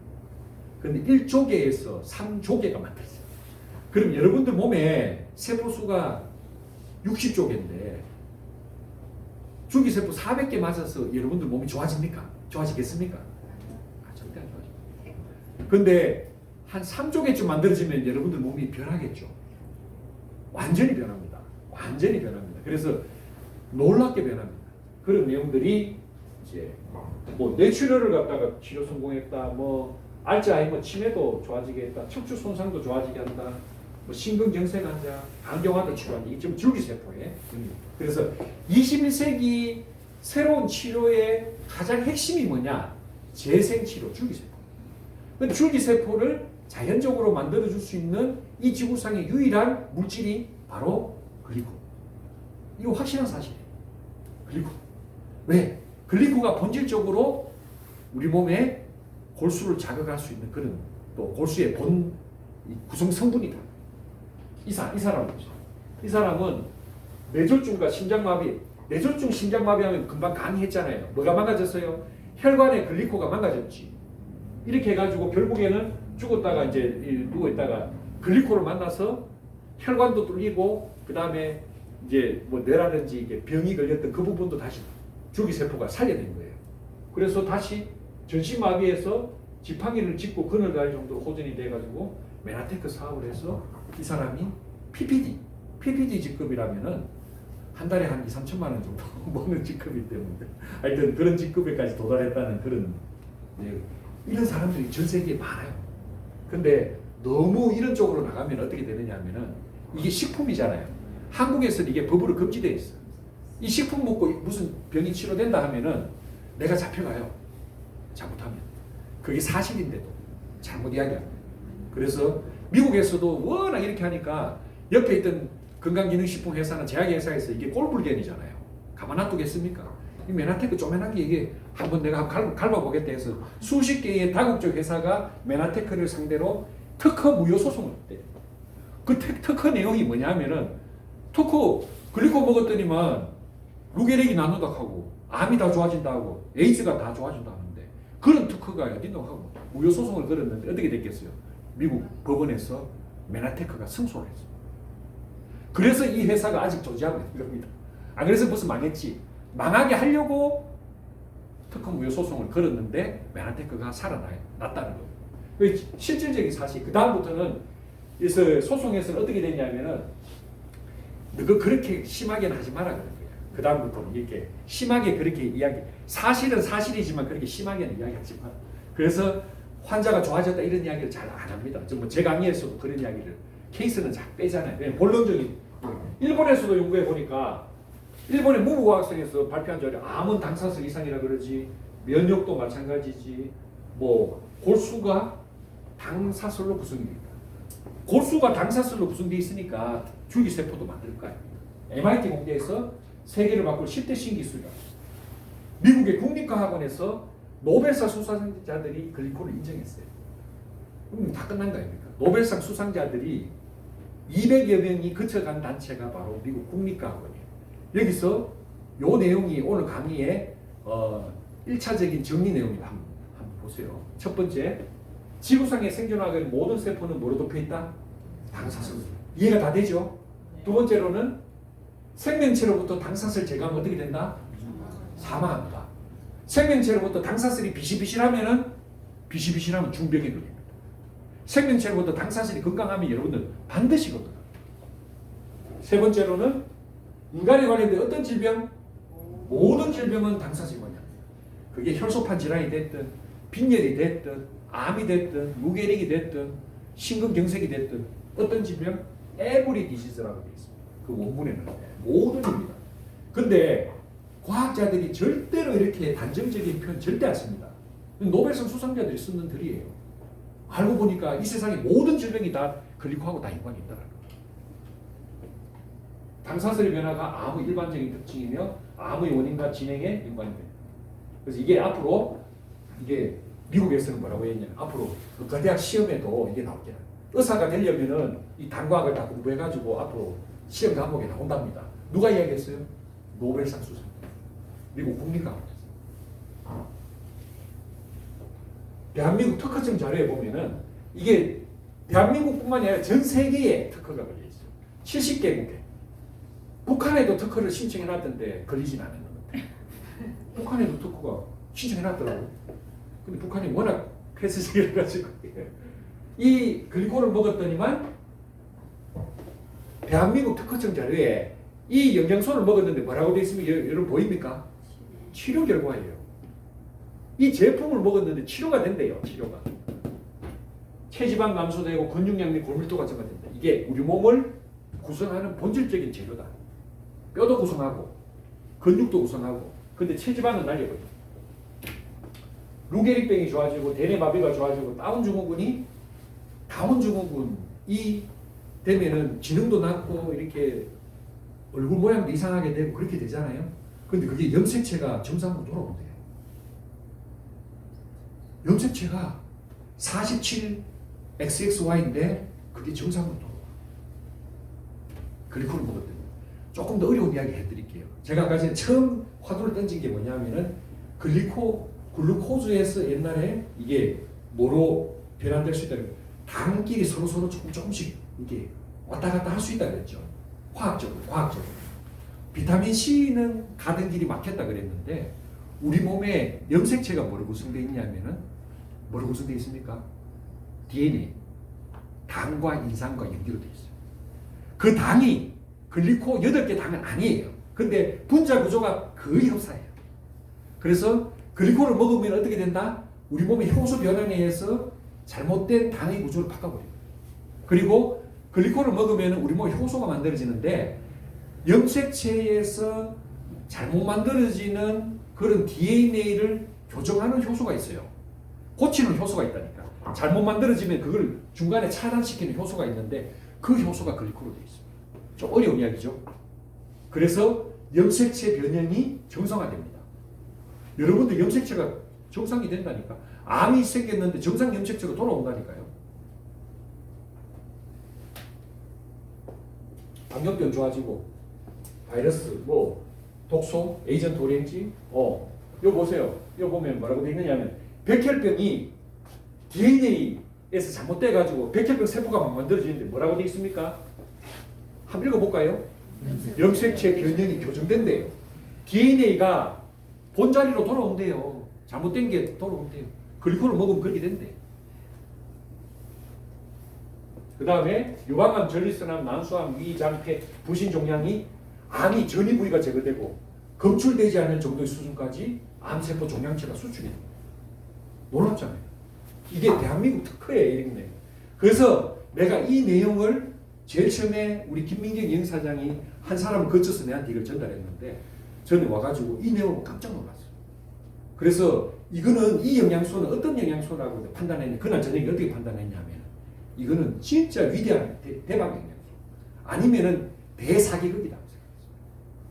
그런데 1조개에서 3조개가 만들어져요. 그럼 여러분들 몸에 세포수가 60조개인데 줄기세포 400개 맞아서 여러분들 몸이 좋아집니까? 좋아지겠습니까? 절대 안 좋아집니다. 근데 한 3조개쯤 만들어지면 여러분들 몸이 변하겠죠. 완전히 변합니다. 완전히 변합니다. 그래서 놀랍게 변합니다. 그런 내용들이 이제 뭐 뇌출혈을 갖다가 치료 성공했다, 뭐 알츠하이머 치매도 좋아지게 했다, 척추 손상도 좋아지게 한다, 뭐 심근경색 환자, 간경화도 치료한다. 이게 지금 줄기세포에. 그래서 21세기 새로운 치료의 가장 핵심이 뭐냐? 재생치료, 줄기세포. 근데 줄기세포를 자연적으로 만들어줄 수 있는 이 지구상의 유일한 물질이 바로 글리코. 이거 확실한 사실이에요. 글리코. 왜? 글리코가 본질적으로 우리 몸에 골수를 자극할 수 있는 그런 또 골수의 본 구성 성분이다. 이 사람은 뇌졸중과 심장마비, 뇌졸중 심장마비하면 금방 강의했잖아요. 뭐가 망가졌어요? 혈관의 글리코가 망가졌지. 이렇게 해가지고 결국에는 죽었다가 이제 누워있다가 글리코를 만나서 혈관도 뚫리고 그 다음에 이제 뭐 뇌라든지 이게 병이 걸렸던 그 부분도 다시 줄기세포가 살려낸 거예요. 그래서 다시 전신마비에서 지팡이를 짚고 그늘 갈 정도로 호전이 돼가지고 메나테크 사업을 해서 이 사람이 PPD 직급이라면은 한 달에 한 2, 3천만 원 정도 먹는 직급이기 때문에 하여튼 그런 직급에까지 도달했다는 그런 이런 사람들이 전 세계에 많아요. 근데 너무 이런 쪽으로 나가면 어떻게 되느냐 하면은 이게 식품이잖아요. 한국에서는 이게 법으로 금지되어 있어요. 이 식품 먹고 무슨 병이 치료된다 하면은 내가 잡혀가요. 잘못하면. 그게 사실인데도 잘못 이야기합니다. 그래서 미국에서도 워낙 이렇게 하니까 옆에 있던 건강기능식품 회사나 제약회사에서 이게 꼴불견이잖아요. 가만 놔두겠습니까? 이 메나테크 쪼매나게 이게 한번 내가 갈아보겠다 해서 수십 개의 다국적 회사가 메나테크를 상대로 특허 무효 소송을 했대요. 그 특허 내용이 뭐냐면은 특허 글리코 먹었더니만 루게릭이 낫는다 하고 암이 다 좋아진다 하고 에이즈가 다 좋아진다 하는데 그런 특허가 어딨노 하고 무효 소송을 걸었는데 어떻게 됐겠어요? 미국 법원에서 메나테크가 승소를 했어요. 그래서 이 회사가 아직 존재하고 있는 겁니다. 안 그래서 무슨 망했지? 망하게 하려고 특허 무효 소송을 걸었는데 메나테크가 살아났다는 거예요. 실질적인 사실. 그 다음부터는 그래서 소송에서는 어떻게 됐냐면은 너 그렇게 심하게는 하지 마라 그런 거예요. 그 다음부터는 이렇게 심하게 그렇게 이야기. 사실은 사실이지만 그렇게 심하게는 이야기하지 마. 그래서 환자가 좋아졌다 이런 이야기를 잘 안 합니다. 제 강의에서도 그런 이야기를 케이스는 잘 빼잖아요. 왜냐면 본론적인. 일본에서도 연구해 보니까 일본의 무브과학성에서 발표한 자료 암은 당사슬 이상이라 그러지 면역도 마찬가지지 뭐 골수가 당사슬로 구성됩니다. 골수가 당사슬로 구성되어 있으니까 줄기세포도 만들 거예요. MIT 공대에서 세계를 바꿀 10대 신기술이라고. 미국의 국립과학원에서 노벨상 수상자들이 글리코를 인정했어요. 그럼 다 끝난 거 아닙니까? 노벨상 수상자들이 200여 명이 거쳐간 단체가 바로 미국 국립과학원이에요. 여기서 요 내용이 오늘 강의의 1차적인 정리 내용입니다. 한번 보세요. 첫 번째, 지구상에 생존하는 모든 세포는 뭐로 덮여있다? 당사슬. 이해가 다 되죠? 두 번째로는 생명체로부터 당사슬 제거하면 어떻게 된다? 사망합니다. 생명체로부터 당사슬이 비실비실하면 중병에 걸립니다. 생명체로부터 당사슬이 건강하면 여러분들 반드시 건강합니다. 세 번째로는 인간에 관련된 어떤 질병? 모든 질병은 당사슬이 관련합니다. 그게 혈소판 질환이 됐든 빈혈이 됐든 암이 됐든 루게릭이 됐든 심근경색이 됐든 어떤 질병? every disease라고 되어 있습니다. 그 원문에는 모든입니다. 근데 과학자들이 절대로 이렇게 단정적인 표현 절대 안 씁니다. 노벨상 수상자들이 쓰는 글이에요. 알고 보니까 이 세상의 모든 질병이 다 글리코하고 다 연관이 있더라고요. 당사슬의 변화가 암의 일반적인 특징이며 암의 원인과 진행에 연관이 됩니다. 그래서 이게 앞으로 이게 미국에서는 뭐라고 했냐면 앞으로 의과대학 시험에도 이게 나오잖아요. 의사가 되려면은 이 단과학을 다 공부해가지고 앞으로 시험 과목에 나온답니다. 누가 이야기했어요? 노벨상 수상자. 미국 국립과학원에서. 대한민국 특허청 자료에 보면은 이게 대한민국뿐만이 아니라 전 세계에 특허가 걸려 있어요. 70개국에. 북한에도 특허를 신청해놨던데 걸리진 않았는데. 북한에도 특허가 신청해놨더라고요. 근데 북한이 워낙 폐쇄적이라 가지고 이 글리코를 먹었더니만 대한민국 특허청 자료에 이 영양소를 먹었는데 뭐라고 되어 있습니까? 여러분 보입니까? 치료 결과예요. 이 제품을 먹었는데 치료가 된대요. 치료가. 체지방 감소되고 근육량 및 골밀도가 증가된다. 이게 우리 몸을 구성하는 본질적인 재료다. 뼈도 구성하고 근육도 구성하고 근데 체지방은 날려버려. 루게릭병이 좋아지고 대뇌마비가 좋아지고 다운증후군이 되면은 지능도 낮고 이렇게 얼굴 모양도 이상하게 되고 그렇게 되잖아요. 근데 그게 염색체가 정상으로 돌아온대요. 염색체가 47XXY인데 그게 정상으로 돌아와. 글리코를 먹었더니 조금 더 어려운 이야기 해드릴게요. 제가 아까 전에 처음 화두를 던진 게 뭐냐면은 글루코즈에서 옛날에 이게 뭐로 변환될 수 있다는 당끼리 서로 조금씩 이게 왔다 갔다 할 수 있다 그랬죠. 과학적으로. 비타민 C는 가던 길이 막혔다 그랬는데 우리 몸에 염색체가 뭐로 구성되어 있냐면은 뭐로 구성되어 있습니까? DNA. 당과 인산과 연기로 되어 있어요. 그 당이 글리코 8개 당은 아니에요. 근데 분자 구조가 거의 흡사해요. 그래서 글리코를 먹으면 어떻게 된다? 우리 몸의 효소 변환에 의해서 잘못된 당의 구조를 바꿔버려요. 그리고 글리코를 먹으면 우리 몸에 효소가 만들어지는데 염색체에서 잘못 만들어지는 그런 DNA를 교정하는 효소가 있어요. 고치는 효소가 있다니까. 잘못 만들어지면 그걸 중간에 차단시키는 효소가 있는데 그 효소가 글리코로 되어 있습니다. 좀 어려운 이야기죠. 그래서 염색체 변형이 정상화됩니다. 여러분들 염색체가 정상이 된다니까. 암이 생겼는데 정상 염색체로 돌아온다니까요. 당뇨병 좋아지고 바이러스, 독소, 에이전트 오렌지, 이거 보세요. 이거 보면 뭐라고 되어 있느냐면 백혈병이 DNA에서 잘못돼가지고 백혈병 세포가 막 만들어지는데 뭐라고 되어 있습니까? 한번 읽어볼까요? 염색체 변형이 교정된대요. DNA가 본자리로 돌아온대요. 잘못된 게 돌아온대요. 글리코를 먹으면 그렇게 된대요. 그 다음에 유방암, 전립선암, 난수암, 위, 장, 폐, 부신 종양이 암이 전이 부위가 제거되고 검출되지 않을 정도의 수준까지 암세포 종양체가 수출이 됩니다. 놀랍잖아요. 이게 대한민국 특허예요. 이런. 그래서 내가 이 내용을 제일 처음에 우리 김민경 영사장이 한 사람을 거쳐서 내한테 이걸 전달했는데 저는 와가지고 이 내용을 깜짝 놀랐어요. 그래서 이거는 이 영양소는 어떤 영양소라고 판단했냐. 그날 저녁에 어떻게 판단했냐면 이거는 진짜 위대한 대박 영양소. 아니면은 대사기극이다.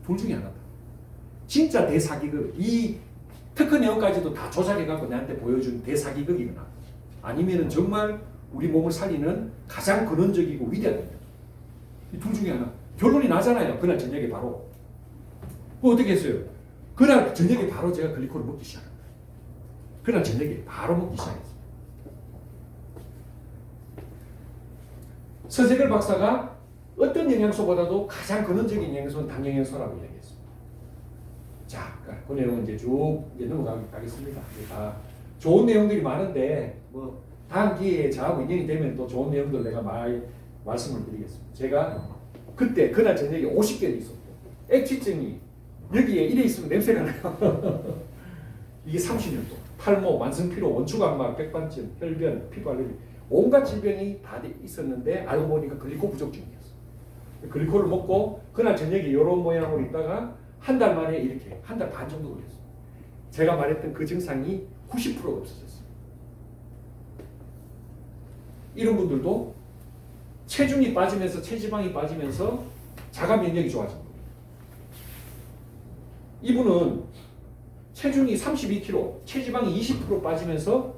둘 중에 하나다. 진짜 대사기극. 이 특허 내용까지도 다 조작해갖고 내한테 보여준 대사기극이거나 아니면은 정말 우리 몸을 살리는 가장 근원적이고 위대한 영양소. 이 둘 중에 하나. 결론이 나잖아요. 그날 저녁에 바로. 어떻게 했어요? 그날 저녁에 바로 제가 글리코를 먹기 시작합니다. 그날 저녁에 바로 먹기 시작했어요. 서재걸 박사가 어떤 영양소보다도 가장 근원적인 영양소는 당영양소라고 이야기했습니다. 자, 그 내용은 이제 쭉 넘어가겠습니다. 다 좋은 내용들이 많은데 다음 기회에 저하고 인연이 되면 또 좋은 내용들 내가 말씀을 드리겠습니다. 제가 그날 저녁에 50개는 있었고 액취증이 여기에 이래 있으면 냄새가 나요. 이게 30년 동안 탈모, 만성피로, 원축악막, 백반증, 혈변, 피부 알레르기 온갖 질병이 다 있었는데 알고 보니까 글리코 부족증이었어. 글리코를 먹고 그날 저녁에 이런 모양으로 있다가 한 달 만에 이렇게 한 달 반 정도 걸렸어요. 제가 말했던 그 증상이 90% 없어졌어요. 이런 분들도 체중이 빠지면서 체지방이 빠지면서 자가 면역이 좋아진 겁니다. 이분은 체중이 32kg, 체지방이 20% 빠지면서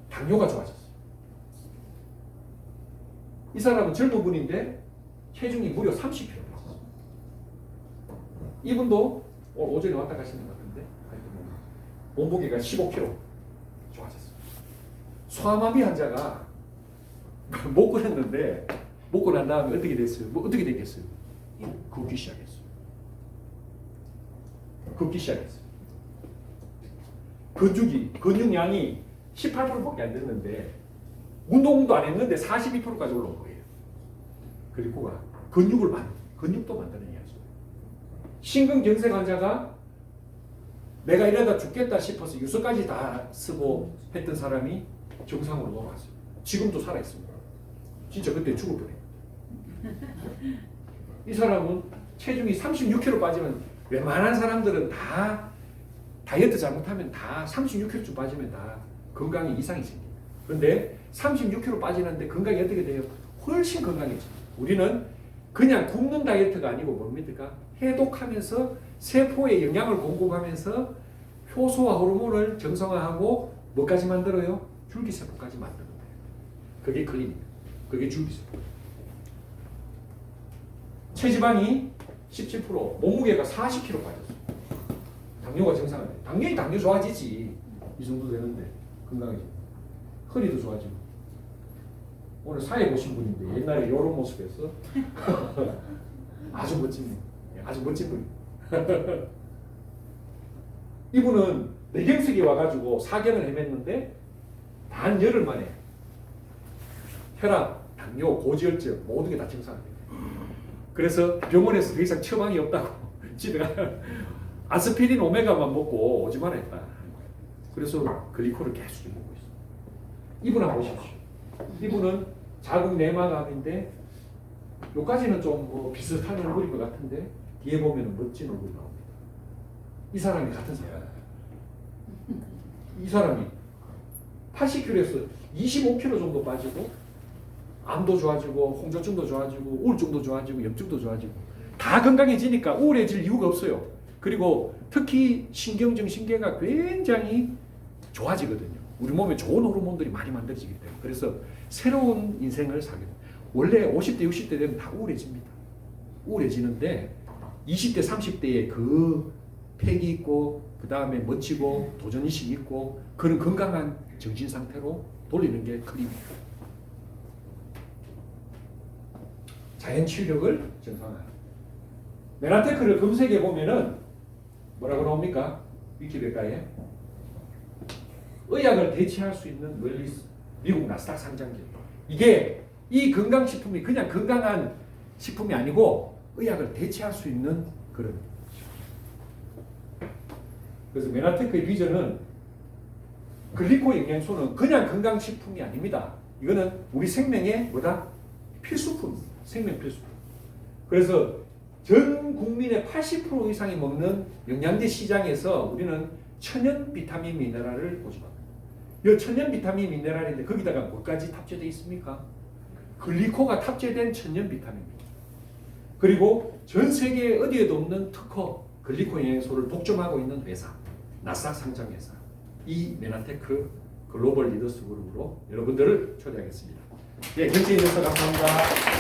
당뇨가 좋아졌어요. 이 사람은 젊은 분인데 체중이 무려 30kg 빠졌어요. 이분도 오전에 왔다 가시는 것 같은데 몸무게가 15kg 좋아졌어요. 소아마비 환자가 먹고 났는데 먹고 난 다음에 어떻게 됐어요? 어떻게 됐겠어요? 걷기 시작했어요. 걷기 시작했어요. 근육량이 18%밖에 안 됐는데 운동도 안 했는데 42%까지 올라온 거예요. 글리코가 근육도 만들어내야죠. 심근경색 환자가 내가 이러다 죽겠다 싶어서 유서까지 다 쓰고 했던 사람이 정상으로 돌아왔어요. 지금도 살아있습니다. 진짜 그때 죽을 뻔해요. 이 사람은 체중이 36kg 빠지면 웬만한 사람들은 다 다이어트 잘못하면 다 36kg쯤 빠지면 다 건강에 이상이 생깁니다. 그런데 36kg 빠지는데 건강이 어떻게 돼요? 훨씬 건강해져요. 우리는 그냥 굶는 다이어트가 아니고 뭡니까? 해독하면서 세포에 영양을 공급하면서 효소와 호르몬을 정상화하고 뭐까지 만들어요? 줄기세포까지 만드는 거예요. 그게 클린입니다. 그게 줄기세포. 체지방이 17%, 몸무게가 40kg 빠졌어요. 당뇨가 정상화돼요. 당연히 당뇨 좋아지지. 이 정도 되는데 건강해져. 허리도 좋아지고. 오늘 사회 보신 분인데 옛날에 이런 모습에서 아주 멋진 분. 아주 멋진 분. 이분은 뇌경색이 와가지고 사경을 헤맸는데 단 열흘 만에 혈압, 당뇨, 고지혈증 모든 게 다 정상화돼요. 그래서 병원에서 더 이상 처방이 없다고 지가 아스피린 오메가만 먹고 오지 마라 했다. 그래서 글리코를 계속 먹고 있어요. 이분 한번 보십시오. 이분은 자궁 내막암인데 요까지는 좀 뭐 비슷한 얼굴인 것 같은데 뒤에 보면 멋진 얼굴이 나옵니다. 이 사람이 같은 사람이에요. 이 사람이 80kg에서 25kg 정도 빠지고 암도 좋아지고 홍조증도 좋아지고 우울증도 좋아지고 염증도 좋아지고 다 건강해지니까 우울해질 이유가 없어요. 그리고 특히 신경증, 신계가 굉장히 좋아지거든요. 우리 몸에 좋은 호르몬들이 많이 만들어지기 때문에. 그래서 새로운 인생을 살게 돼요. 원래 50대, 60대 되면 다 우울해집니다. 우울해지는데 20대, 30대에 그 패기 있고 그 다음에 멋지고 도전의식 있고 그런 건강한 정신 상태로 돌리는 게 클립입니다. 자연 치유력을 정상화하는. 메나테크를 검색해 보면은 뭐라고 나옵니까? 위키백과에 의학을 대체할 수 있는 웰리스 미국 나스닥 상장기업. 이게 이 건강식품이 그냥 건강한 식품이 아니고 의학을 대체할 수 있는 그런 식품. 그래서 메나테크의 비전은 글리코 영양소는 그냥 건강식품이 아닙니다. 이거는 우리 생명의 뭐다? 필수품입니다. 생명 필수품. 그래서 전 국민의 80% 이상이 먹는 영양제 시장에서 우리는 천연 비타민 미네랄을 보증합니다. 이 천연 비타민 미네랄인데 거기다가 뭐까지 탑재되어 있습니까? 글리코가 탑재된 천연 비타민입니다. 그리고 전 세계 어디에도 없는 특허 글리코 영양소를 독점하고 있는 회사 나스닥 상장 회사 이 메나테크 글로벌 리더스 그룹으로 여러분들을 초대하겠습니다. 네, 결제해 주셔서 감사합니다.